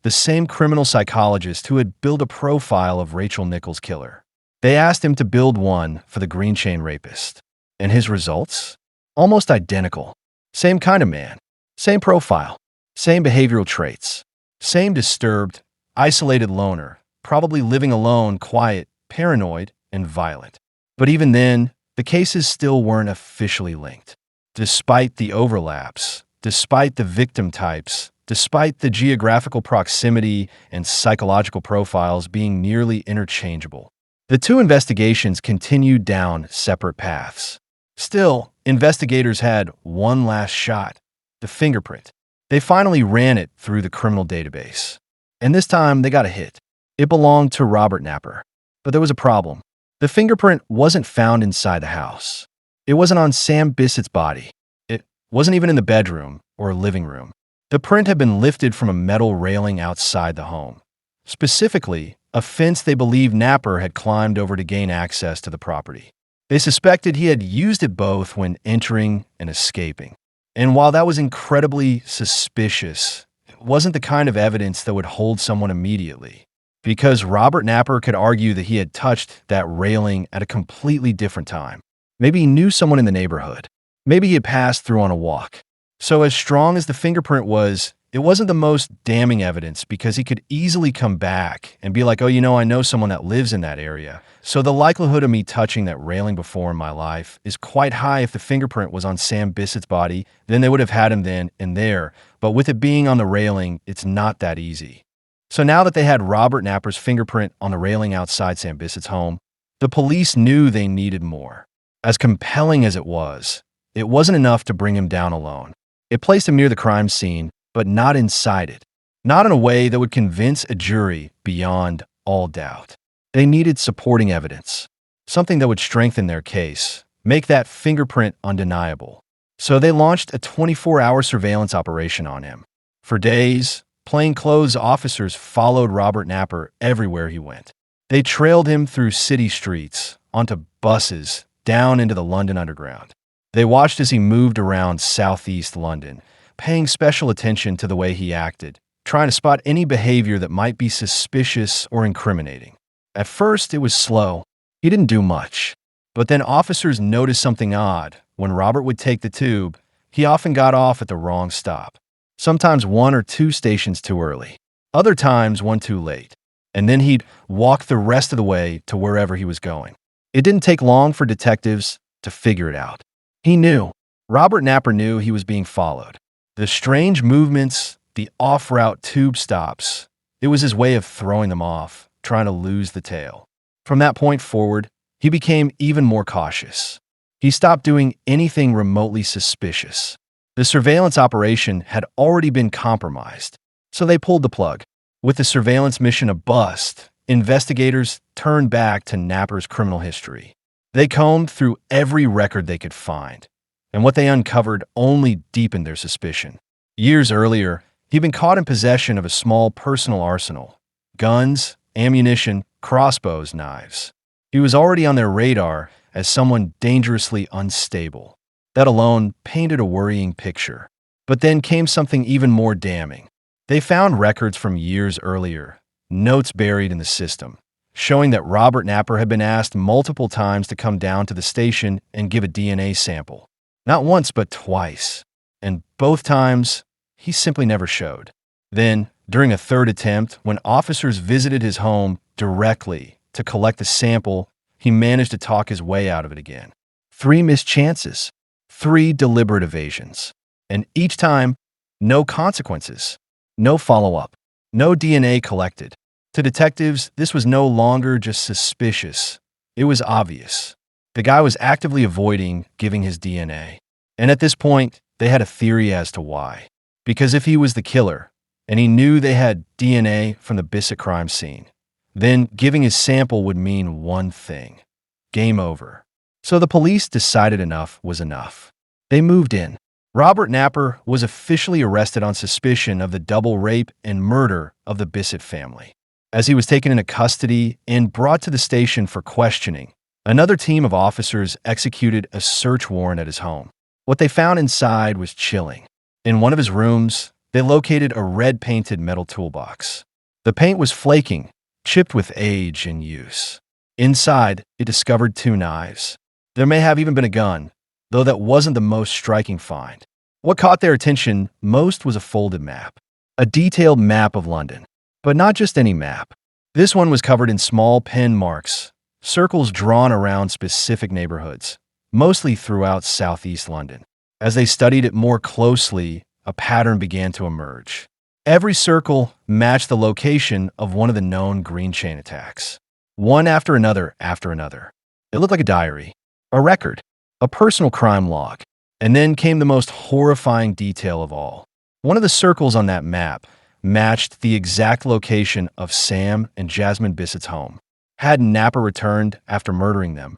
the same criminal psychologist who had built a profile of Rachel Nichols' killer. They asked him to build one for the Green Chain Rapist. And his results? Almost identical. Same kind of man. Same profile. Same behavioral traits. Same disturbed, isolated loner, probably living alone, quiet, paranoid, and violent. But even then, the cases still weren't officially linked. Despite the overlaps, despite the victim types, despite the geographical proximity and psychological profiles being nearly interchangeable. The two investigations continued down separate paths. Still, investigators had one last shot: the fingerprint. They finally ran it through the criminal database. And this time, they got a hit. It belonged to Robert Napper. But there was a problem. The fingerprint wasn't found inside the house. It wasn't on Sam Bissett's body. It wasn't even in the bedroom or living room. The print had been lifted from a metal railing outside the home. Specifically, a fence they believed Napper had climbed over to gain access to the property. They suspected he had used it both when entering and escaping. And while that was incredibly suspicious, it wasn't the kind of evidence that would hold someone immediately. Because Robert Napper could argue that he had touched that railing at a completely different time. Maybe he knew someone in the neighborhood. Maybe he had passed through on a walk. So as strong as the fingerprint was, it wasn't the most damning evidence because he could easily come back and be like, oh, I know someone that lives in that area. So the likelihood of me touching that railing before in my life is quite high. If the fingerprint was on Sam Bissett's body, then they would have had him then and there. But with it being on the railing, it's not that easy. So now that they had Robert Napper's fingerprint on the railing outside Sam Bissett's home, the police knew they needed more. As compelling as it wasn't enough to bring him down alone. It placed him near the crime scene, but not inside it. Not in a way that would convince a jury beyond all doubt. They needed supporting evidence, something that would strengthen their case, make that fingerprint undeniable. So they launched a 24-hour surveillance operation on him. For days, plainclothes officers followed Robert Napper everywhere he went. They trailed him through city streets, onto buses, down into the London Underground. They watched as he moved around southeast London, paying special attention to the way he acted, trying to spot any behavior that might be suspicious or incriminating. At first, it was slow. He didn't do much. But then officers noticed something odd. When Robert would take the tube, he often got off at the wrong stop. Sometimes 1 or 2 stations too early. Other times, 1 too late. And then he'd walk the rest of the way to wherever he was going. It didn't take long for detectives to figure it out. He knew. Robert Napper knew he was being followed. The strange movements, the off-route tube stops, it was his way of throwing them off, trying to lose the tail. From that point forward, he became even more cautious. He stopped doing anything remotely suspicious. The surveillance operation had already been compromised, so they pulled the plug. With the surveillance mission a bust, investigators turned back to Napper's criminal history. They combed through every record they could find, and what they uncovered only deepened their suspicion. Years earlier, he'd been caught in possession of a small personal arsenal: guns, ammunition, crossbows, knives. He was already on their radar as someone dangerously unstable. That alone painted a worrying picture. But then came something even more damning. They found records from years earlier, notes buried in the system, showing that Robert Napper had been asked multiple times to come down to the station and give a DNA sample. Not once, but twice. And both times, he simply never showed. Then, during a third attempt, when officers visited his home directly to collect the sample, he managed to talk his way out of it again. 3 missed chances. 3 deliberate evasions. And each time, no consequences. No follow-up. No DNA collected. To detectives, this was no longer just suspicious. It was obvious. The guy was actively avoiding giving his DNA. And at this point, they had a theory as to why. Because if he was the killer, and he knew they had DNA from the Bissett crime scene, then giving his sample would mean one thing: game over. So the police decided enough was enough. They moved in. Robert Napper was officially arrested on suspicion of the double rape and murder of the Bissett family. As he was taken into custody and brought to the station for questioning, another team of officers executed a search warrant at his home. What they found inside was chilling. In one of his rooms, they located a red-painted metal toolbox. The paint was flaking, chipped with age and use. Inside, it discovered 2 knives. There may have even been a gun, though that wasn't the most striking find. What caught their attention most was a folded map. A detailed map of London. But not just any map. This one was covered in small pen marks, circles drawn around specific neighborhoods, mostly throughout southeast London. As they studied it more closely, a pattern began to emerge. Every circle matched the location of one of the known green chain attacks. One after another after another. It looked like a diary, a record, a personal crime log. And then came the most horrifying detail of all. One of the circles on that map matched the exact location of Sam and Jasmine Bissett's home. Had Napper returned after murdering them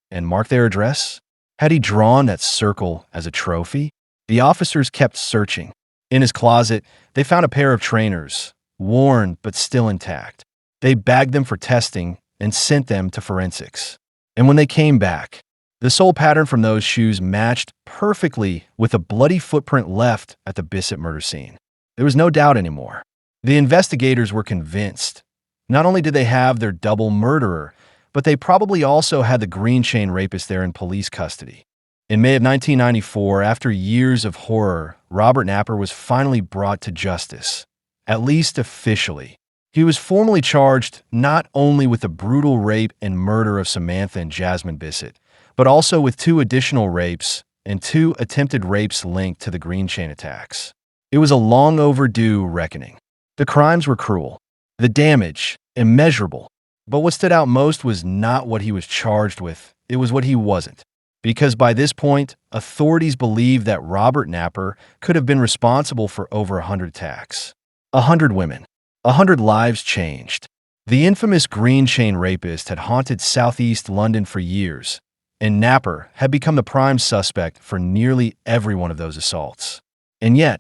and marked their address? Had he drawn that circle as a trophy? The officers kept searching. In his closet, they found a pair of trainers, worn but still intact. They bagged them for testing and sent them to forensics. And when they came back, the sole pattern from those shoes matched perfectly with a bloody footprint left at the Bissett murder scene. There was no doubt anymore. The investigators were convinced. Not only did they have their double murderer, but they probably also had the green chain rapist there in police custody. In May of 1994, after years of horror, Robert Napper was finally brought to justice, at least officially. He was formally charged not only with the brutal rape and murder of Samantha and Jasmine Bissett, but also with 2 additional rapes and 2 attempted rapes linked to the green chain attacks. It was a long overdue reckoning. The crimes were cruel, the damage immeasurable, but what stood out most was not what he was charged with, it was what he wasn't. Because by this point, authorities believed that Robert Napper could have been responsible for over 100 attacks. 100 women, 100 lives changed. The infamous green chain rapist had haunted southeast London for years, and Napper had become the prime suspect for nearly every one of those assaults. And yet,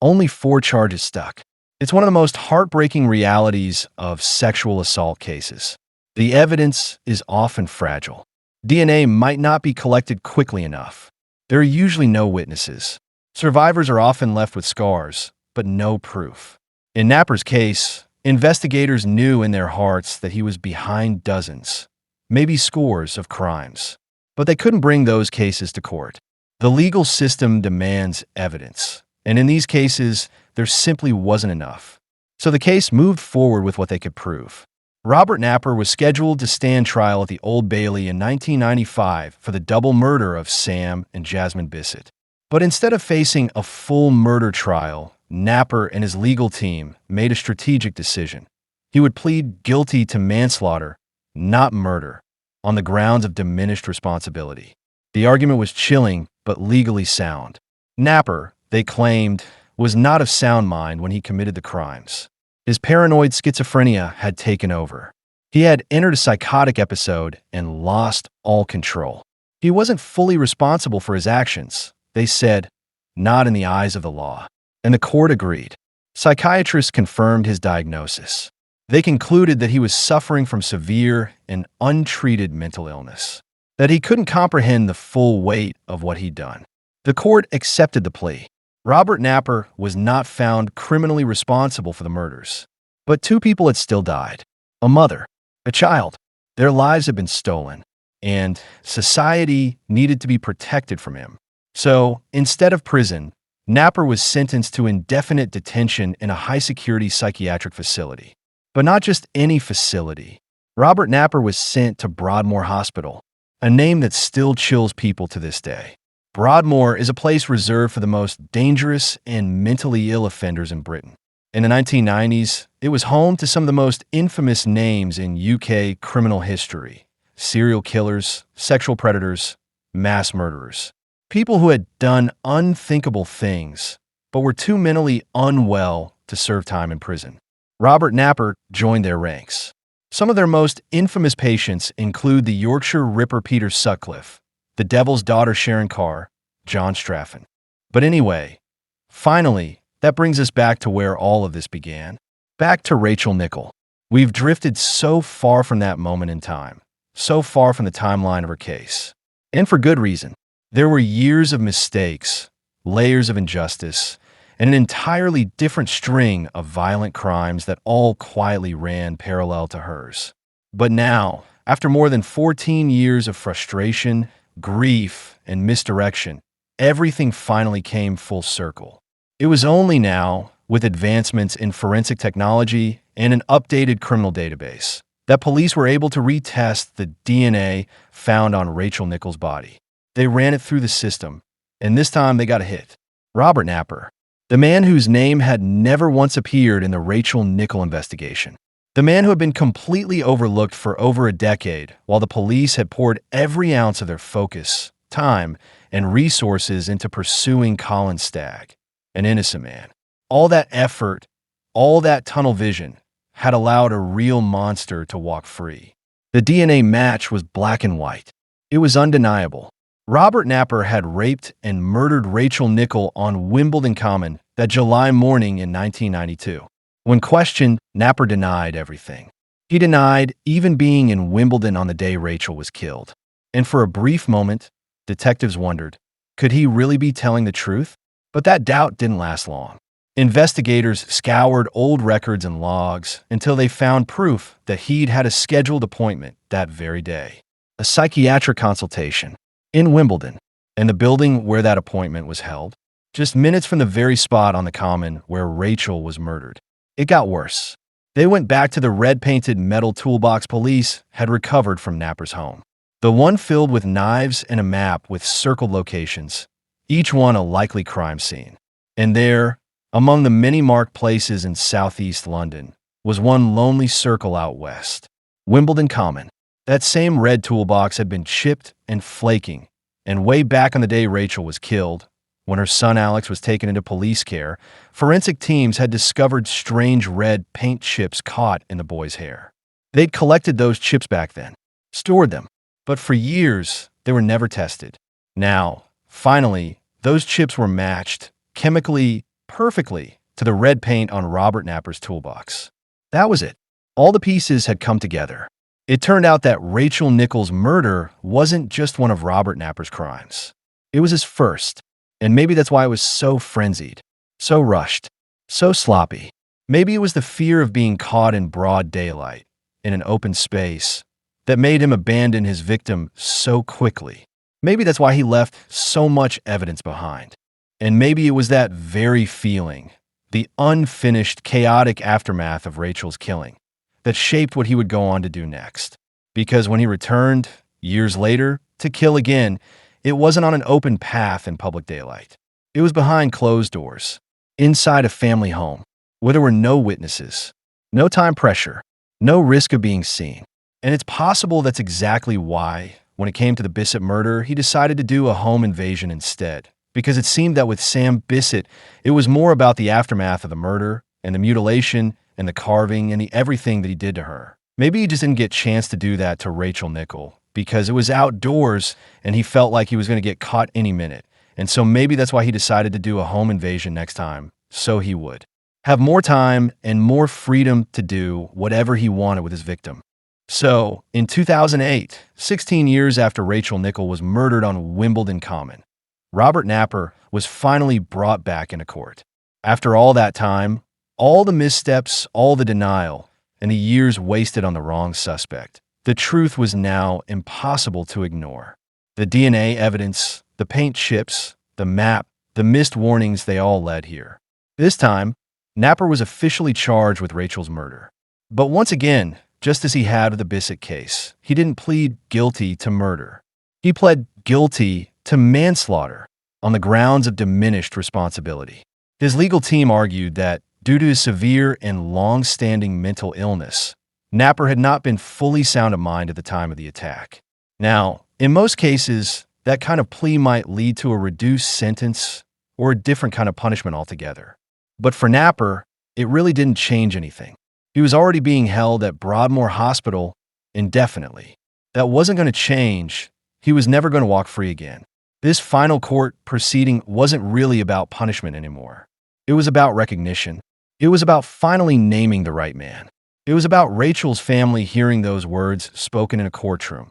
only 4 charges stuck. It's one of the most heartbreaking realities of sexual assault cases. The evidence is often fragile. DNA might not be collected quickly enough. There are usually no witnesses. Survivors are often left with scars, but no proof. In Napper's case, investigators knew in their hearts that he was behind dozens, maybe scores of crimes. But they couldn't bring those cases to court. The legal system demands evidence, and in these cases, there simply wasn't enough. So the case moved forward with what they could prove. Robert Napper was scheduled to stand trial at the Old Bailey in 1995 for the double murder of Sam and Jasmine Bissett. But instead of facing a full murder trial, Napper and his legal team made a strategic decision. He would plead guilty to manslaughter, not murder, on the grounds of diminished responsibility. The argument was chilling, but legally sound. Napper, they claimed, was not of sound mind when he committed the crimes. His paranoid schizophrenia had taken over. He had entered a psychotic episode and lost all control. He wasn't fully responsible for his actions, they said, not in the eyes of the law. And the court agreed. Psychiatrists confirmed his diagnosis. They concluded that he was suffering from severe and untreated mental illness, that he couldn't comprehend the full weight of what he'd done. The court accepted the plea. Robert Napper was not found criminally responsible for the murders. But 2 people had still died. A mother, a child. Their lives had been stolen, and society needed to be protected from him. So, instead of prison, Napper was sentenced to indefinite detention in a high-security psychiatric facility. But not just any facility. Robert Napper was sent to Broadmoor Hospital, a name that still chills people to this day. Broadmoor is a place reserved for the most dangerous and mentally ill offenders in Britain. In the 1990s, it was home to some of the most infamous names in UK criminal history: serial killers, sexual predators, mass murderers. People who had done unthinkable things, but were too mentally unwell to serve time in prison. Robert Napper joined their ranks. Some of their most infamous patients include the Yorkshire Ripper Peter Sutcliffe, the Devil's Daughter Sharon Carr, John Straffen. But anyway, finally, that brings us back to where all of this began. Back to Rachel Nicholl. We've drifted so far from that moment in time, so far from the timeline of her case. And for good reason. There were years of mistakes, layers of injustice, and an entirely different string of violent crimes that all quietly ran parallel to hers. But now, after more than 14 years of frustration, grief, and misdirection, everything finally came full circle. It was only now, with advancements in forensic technology and an updated criminal database, that police were able to retest the DNA found on Rachel Nicholl's body. They ran it through the system, and this time they got a hit. Robert Napper. The man whose name had never once appeared in the Rachel Nichols investigation. The man who had been completely overlooked for over a decade while the police had poured every ounce of their focus, time, and resources into pursuing Colin Stagg, an innocent man. All that effort, all that tunnel vision, had allowed a real monster to walk free. The DNA match was black and white. It was undeniable. Robert Napper had raped and murdered Rachel Nichols on Wimbledon Common that July morning in 1992. When questioned, Napper denied everything. He denied even being in Wimbledon on the day Rachel was killed. And for a brief moment, detectives wondered, could he really be telling the truth? But that doubt didn't last long. Investigators scoured old records and logs until they found proof that he'd had a scheduled appointment that very day. A psychiatric consultation in Wimbledon, and the building where that appointment was held, just minutes from the very spot on the common where Rachel was murdered. It got worse. They went back to the red-painted metal toolbox police had recovered from Napper's home. The one filled with knives and a map with circled locations, each one a likely crime scene. And there, among the many marked places in southeast London, was one lonely circle out west. Wimbledon Common. That same red toolbox had been chipped and flaking, and way back on the day Rachel was killed, when her son Alex was taken into police care, forensic teams had discovered strange red paint chips caught in the boy's hair. They'd collected those chips back then, stored them, but for years, they were never tested. Now, finally, those chips were matched, chemically, perfectly, to the red paint on Robert Napper's toolbox. That was it. All the pieces had come together. It turned out that Rachel Nichols' murder wasn't just one of Robert Napper's crimes. It was his first, and maybe that's why it was so frenzied, so rushed, so sloppy. Maybe it was the fear of being caught in broad daylight, in an open space, that made him abandon his victim so quickly. Maybe that's why he left so much evidence behind. And maybe it was that very feeling, the unfinished, chaotic aftermath of Rachel's killing, that shaped what he would go on to do next. Because when he returned, years later, to kill again, it wasn't on an open path in public daylight. It was behind closed doors, inside a family home, where there were no witnesses, no time pressure, no risk of being seen. And it's possible that's exactly why, when it came to the Bissett murder, he decided to do a home invasion instead. Because it seemed that with Sam Bissett, it was more about the aftermath of the murder and the mutilation and the carving and the everything that he did to her. Maybe he just didn't get a chance to do that to Rachel Nichols because it was outdoors and he felt like he was going to get caught any minute. And so maybe that's why he decided to do a home invasion next time, so he would have more time and more freedom to do whatever he wanted with his victim. So, in 2008, 16 years after Rachel Nichols was murdered on Wimbledon Common, Robert Napper was finally brought back into court. After all that time, all the missteps, all the denial, and the years wasted on the wrong suspect, the truth was now impossible to ignore. The DNA evidence, the paint chips, the map, the missed warnings, they all led here. This time, Napper was officially charged with Rachel's murder. But once again, just as he had with the Bissett case, he didn't plead guilty to murder. He pled guilty to manslaughter on the grounds of diminished responsibility. His legal team argued that, due to his severe and long-standing mental illness, Napper had not been fully sound of mind at the time of the attack. Now, in most cases, that kind of plea might lead to a reduced sentence or a different kind of punishment altogether. But for Napper, it really didn't change anything. He was already being held at Broadmoor Hospital indefinitely. That wasn't going to change. He was never going to walk free again. This final court proceeding wasn't really about punishment anymore. It was about recognition. It was about finally naming the right man. It was about Rachel's family hearing those words spoken in a courtroom,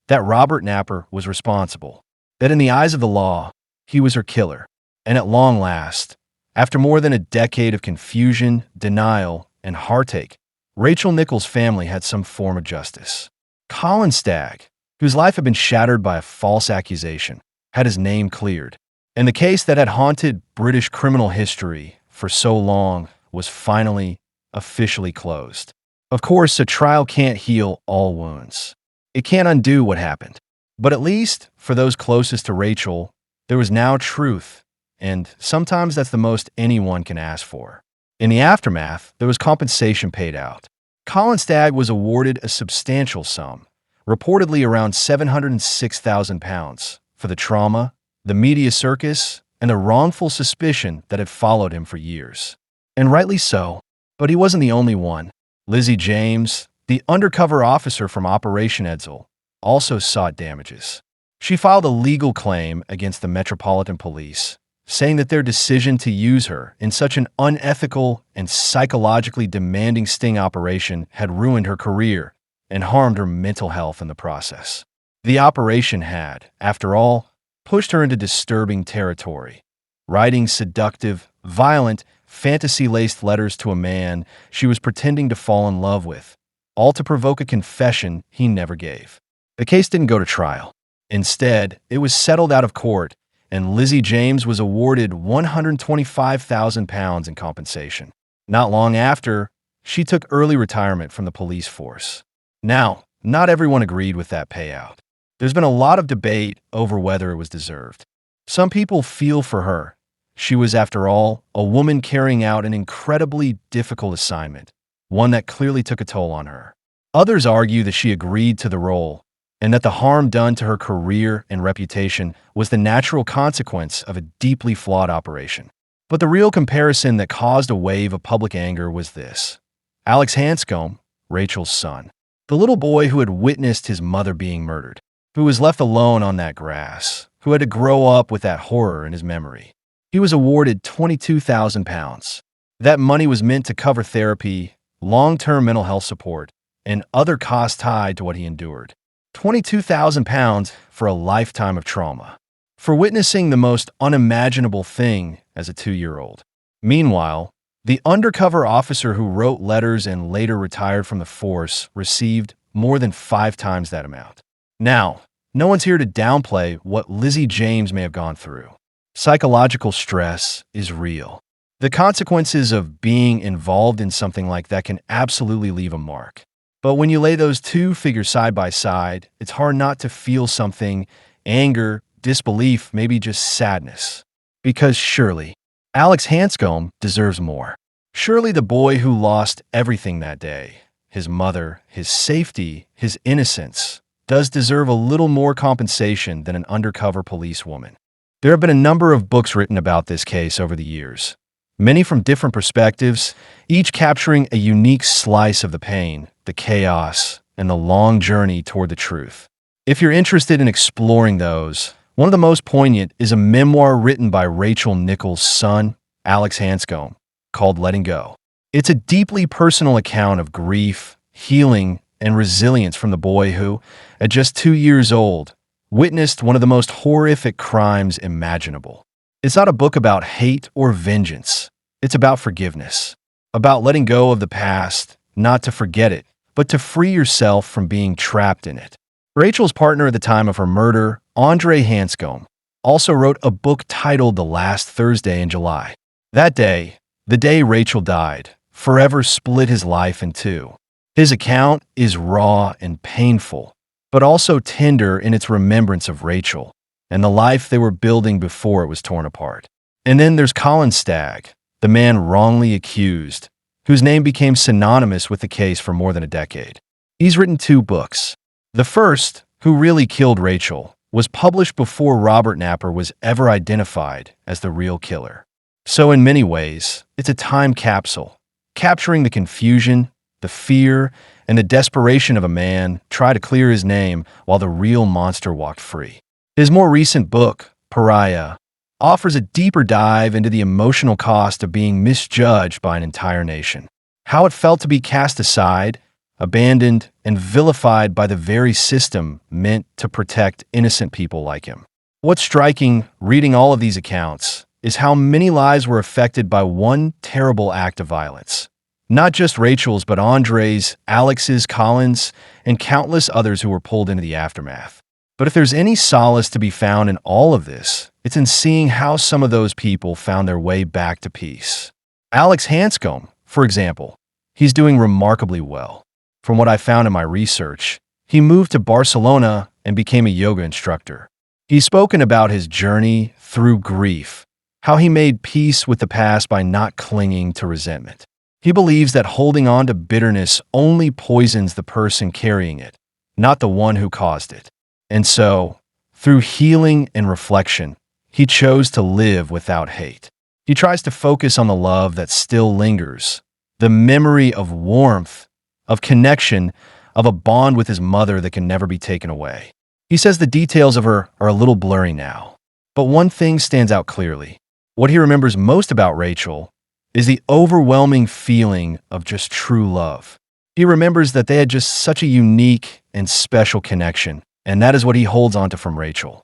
that Robert Napper was responsible, that in the eyes of the law, he was her killer. And at long last, after more than a decade of confusion, denial, and heartache, Rachel Nichols' family had some form of justice. Colin Stagg, whose life had been shattered by a false accusation, had his name cleared. And the case that had haunted British criminal history for so long was finally, officially closed. Of course, a trial can't heal all wounds. It can't undo what happened. But at least, for those closest to Rachel, there was now truth and sometimes that's the most anyone can ask for. In the aftermath, there was compensation paid out. Colin Stagg was awarded a substantial sum, reportedly around £706,000, for the trauma, the media circus, and the wrongful suspicion that had followed him for years. And rightly so, but he wasn't the only one. Lizzie James, the undercover officer from Operation Edsel, also sought damages. She filed a legal claim against the Metropolitan Police, saying that their decision to use her in such an unethical and psychologically demanding sting operation had ruined her career and harmed her mental health in the process. The operation had, after all, pushed her into disturbing territory, writing seductive, violent, fantasy-laced letters to a man she was pretending to fall in love with, all to provoke a confession he never gave. The case didn't go to trial. Instead, it was settled out of court, and Lizzie James was awarded £125,000 in compensation. Not long after, she took early retirement from the police force. Now, not everyone agreed with that payout. There's been a lot of debate over whether it was deserved. Some people feel for her. She was, after all, a woman carrying out an incredibly difficult assignment, one that clearly took a toll on her. Others argue that she agreed to the role, and that the harm done to her career and reputation was the natural consequence of a deeply flawed operation. But the real comparison that caused a wave of public anger was this: Alex Hanscom, Rachel's son, the little boy who had witnessed his mother being murdered, who was left alone on that grass, who had to grow up with that horror in his memory. He was awarded £22,000. That money was meant to cover therapy, long-term mental health support, and other costs tied to what he endured. £22,000 for a lifetime of trauma, for witnessing the most unimaginable thing as a 2-year-old. Meanwhile, the undercover officer who wrote letters and later retired from the force received more than 5 times that amount. Now, no one's here to downplay what Lizzie James may have gone through. Psychological stress is real. The consequences of being involved in something like that can absolutely leave a mark. But when you lay those two figures side by side, it's hard not to feel something: anger, disbelief, maybe just sadness. Because surely, Alex Hanscom deserves more. Surely the boy who lost everything that day, his mother, his safety, his innocence, does deserve a little more compensation than an undercover policewoman. There have been a number of books written about this case over the years, many from different perspectives, each capturing a unique slice of the pain, the chaos, and the long journey toward the truth. If you're interested in exploring those, one of the most poignant is a memoir written by Rachel Nichols' son, Alex Hanscom, called Letting Go. It's a deeply personal account of grief, healing, and resilience from the boy who, at just 2 years old, witnessed one of the most horrific crimes imaginable. It's not a book about hate or vengeance. It's about forgiveness, about letting go of the past, not to forget it, but to free yourself from being trapped in it. Rachel's partner at the time of her murder, Andre Hanscom, also wrote a book titled The Last Thursday in July. That day, the day Rachel died, forever split his life in two. His account is raw and painful, but also tender in its remembrance of Rachel and the life they were building before it was torn apart. And then there's Colin Stagg, the man wrongly accused, whose name became synonymous with the case for more than a decade. He's written 2 books. The first, Who Really Killed Rachel, was published before Robert Napper was ever identified as the real killer. So in many ways, it's a time capsule, capturing the confusion, the fear, and the desperation of a man trying to clear his name while the real monster walked free. His more recent book, Pariah, offers a deeper dive into the emotional cost of being misjudged by an entire nation, how it felt to be cast aside, abandoned, and vilified by the very system meant to protect innocent people like him. What's striking, reading all of these accounts, is how many lives were affected by one terrible act of violence. Not just Rachel's, but Andre's, Alex's, Colin's, and countless others who were pulled into the aftermath. But if there's any solace to be found in all of this, it's in seeing how some of those people found their way back to peace. Alex Hanscom, for example, he's doing remarkably well. From what I found in my research, he moved to Barcelona and became a yoga instructor. He's spoken about his journey through grief, how he made peace with the past by not clinging to resentment. He believes that holding on to bitterness only poisons the person carrying it, not the one who caused it. And so, through healing and reflection, he chose to live without hate. He tries to focus on the love that still lingers, the memory of warmth, of connection, of a bond with his mother that can never be taken away. He says the details of her are a little blurry now, but one thing stands out clearly. What he remembers most about Rachel is the overwhelming feeling of just true love. He remembers that they had just such a unique and special connection, and that is what he holds onto from Rachel.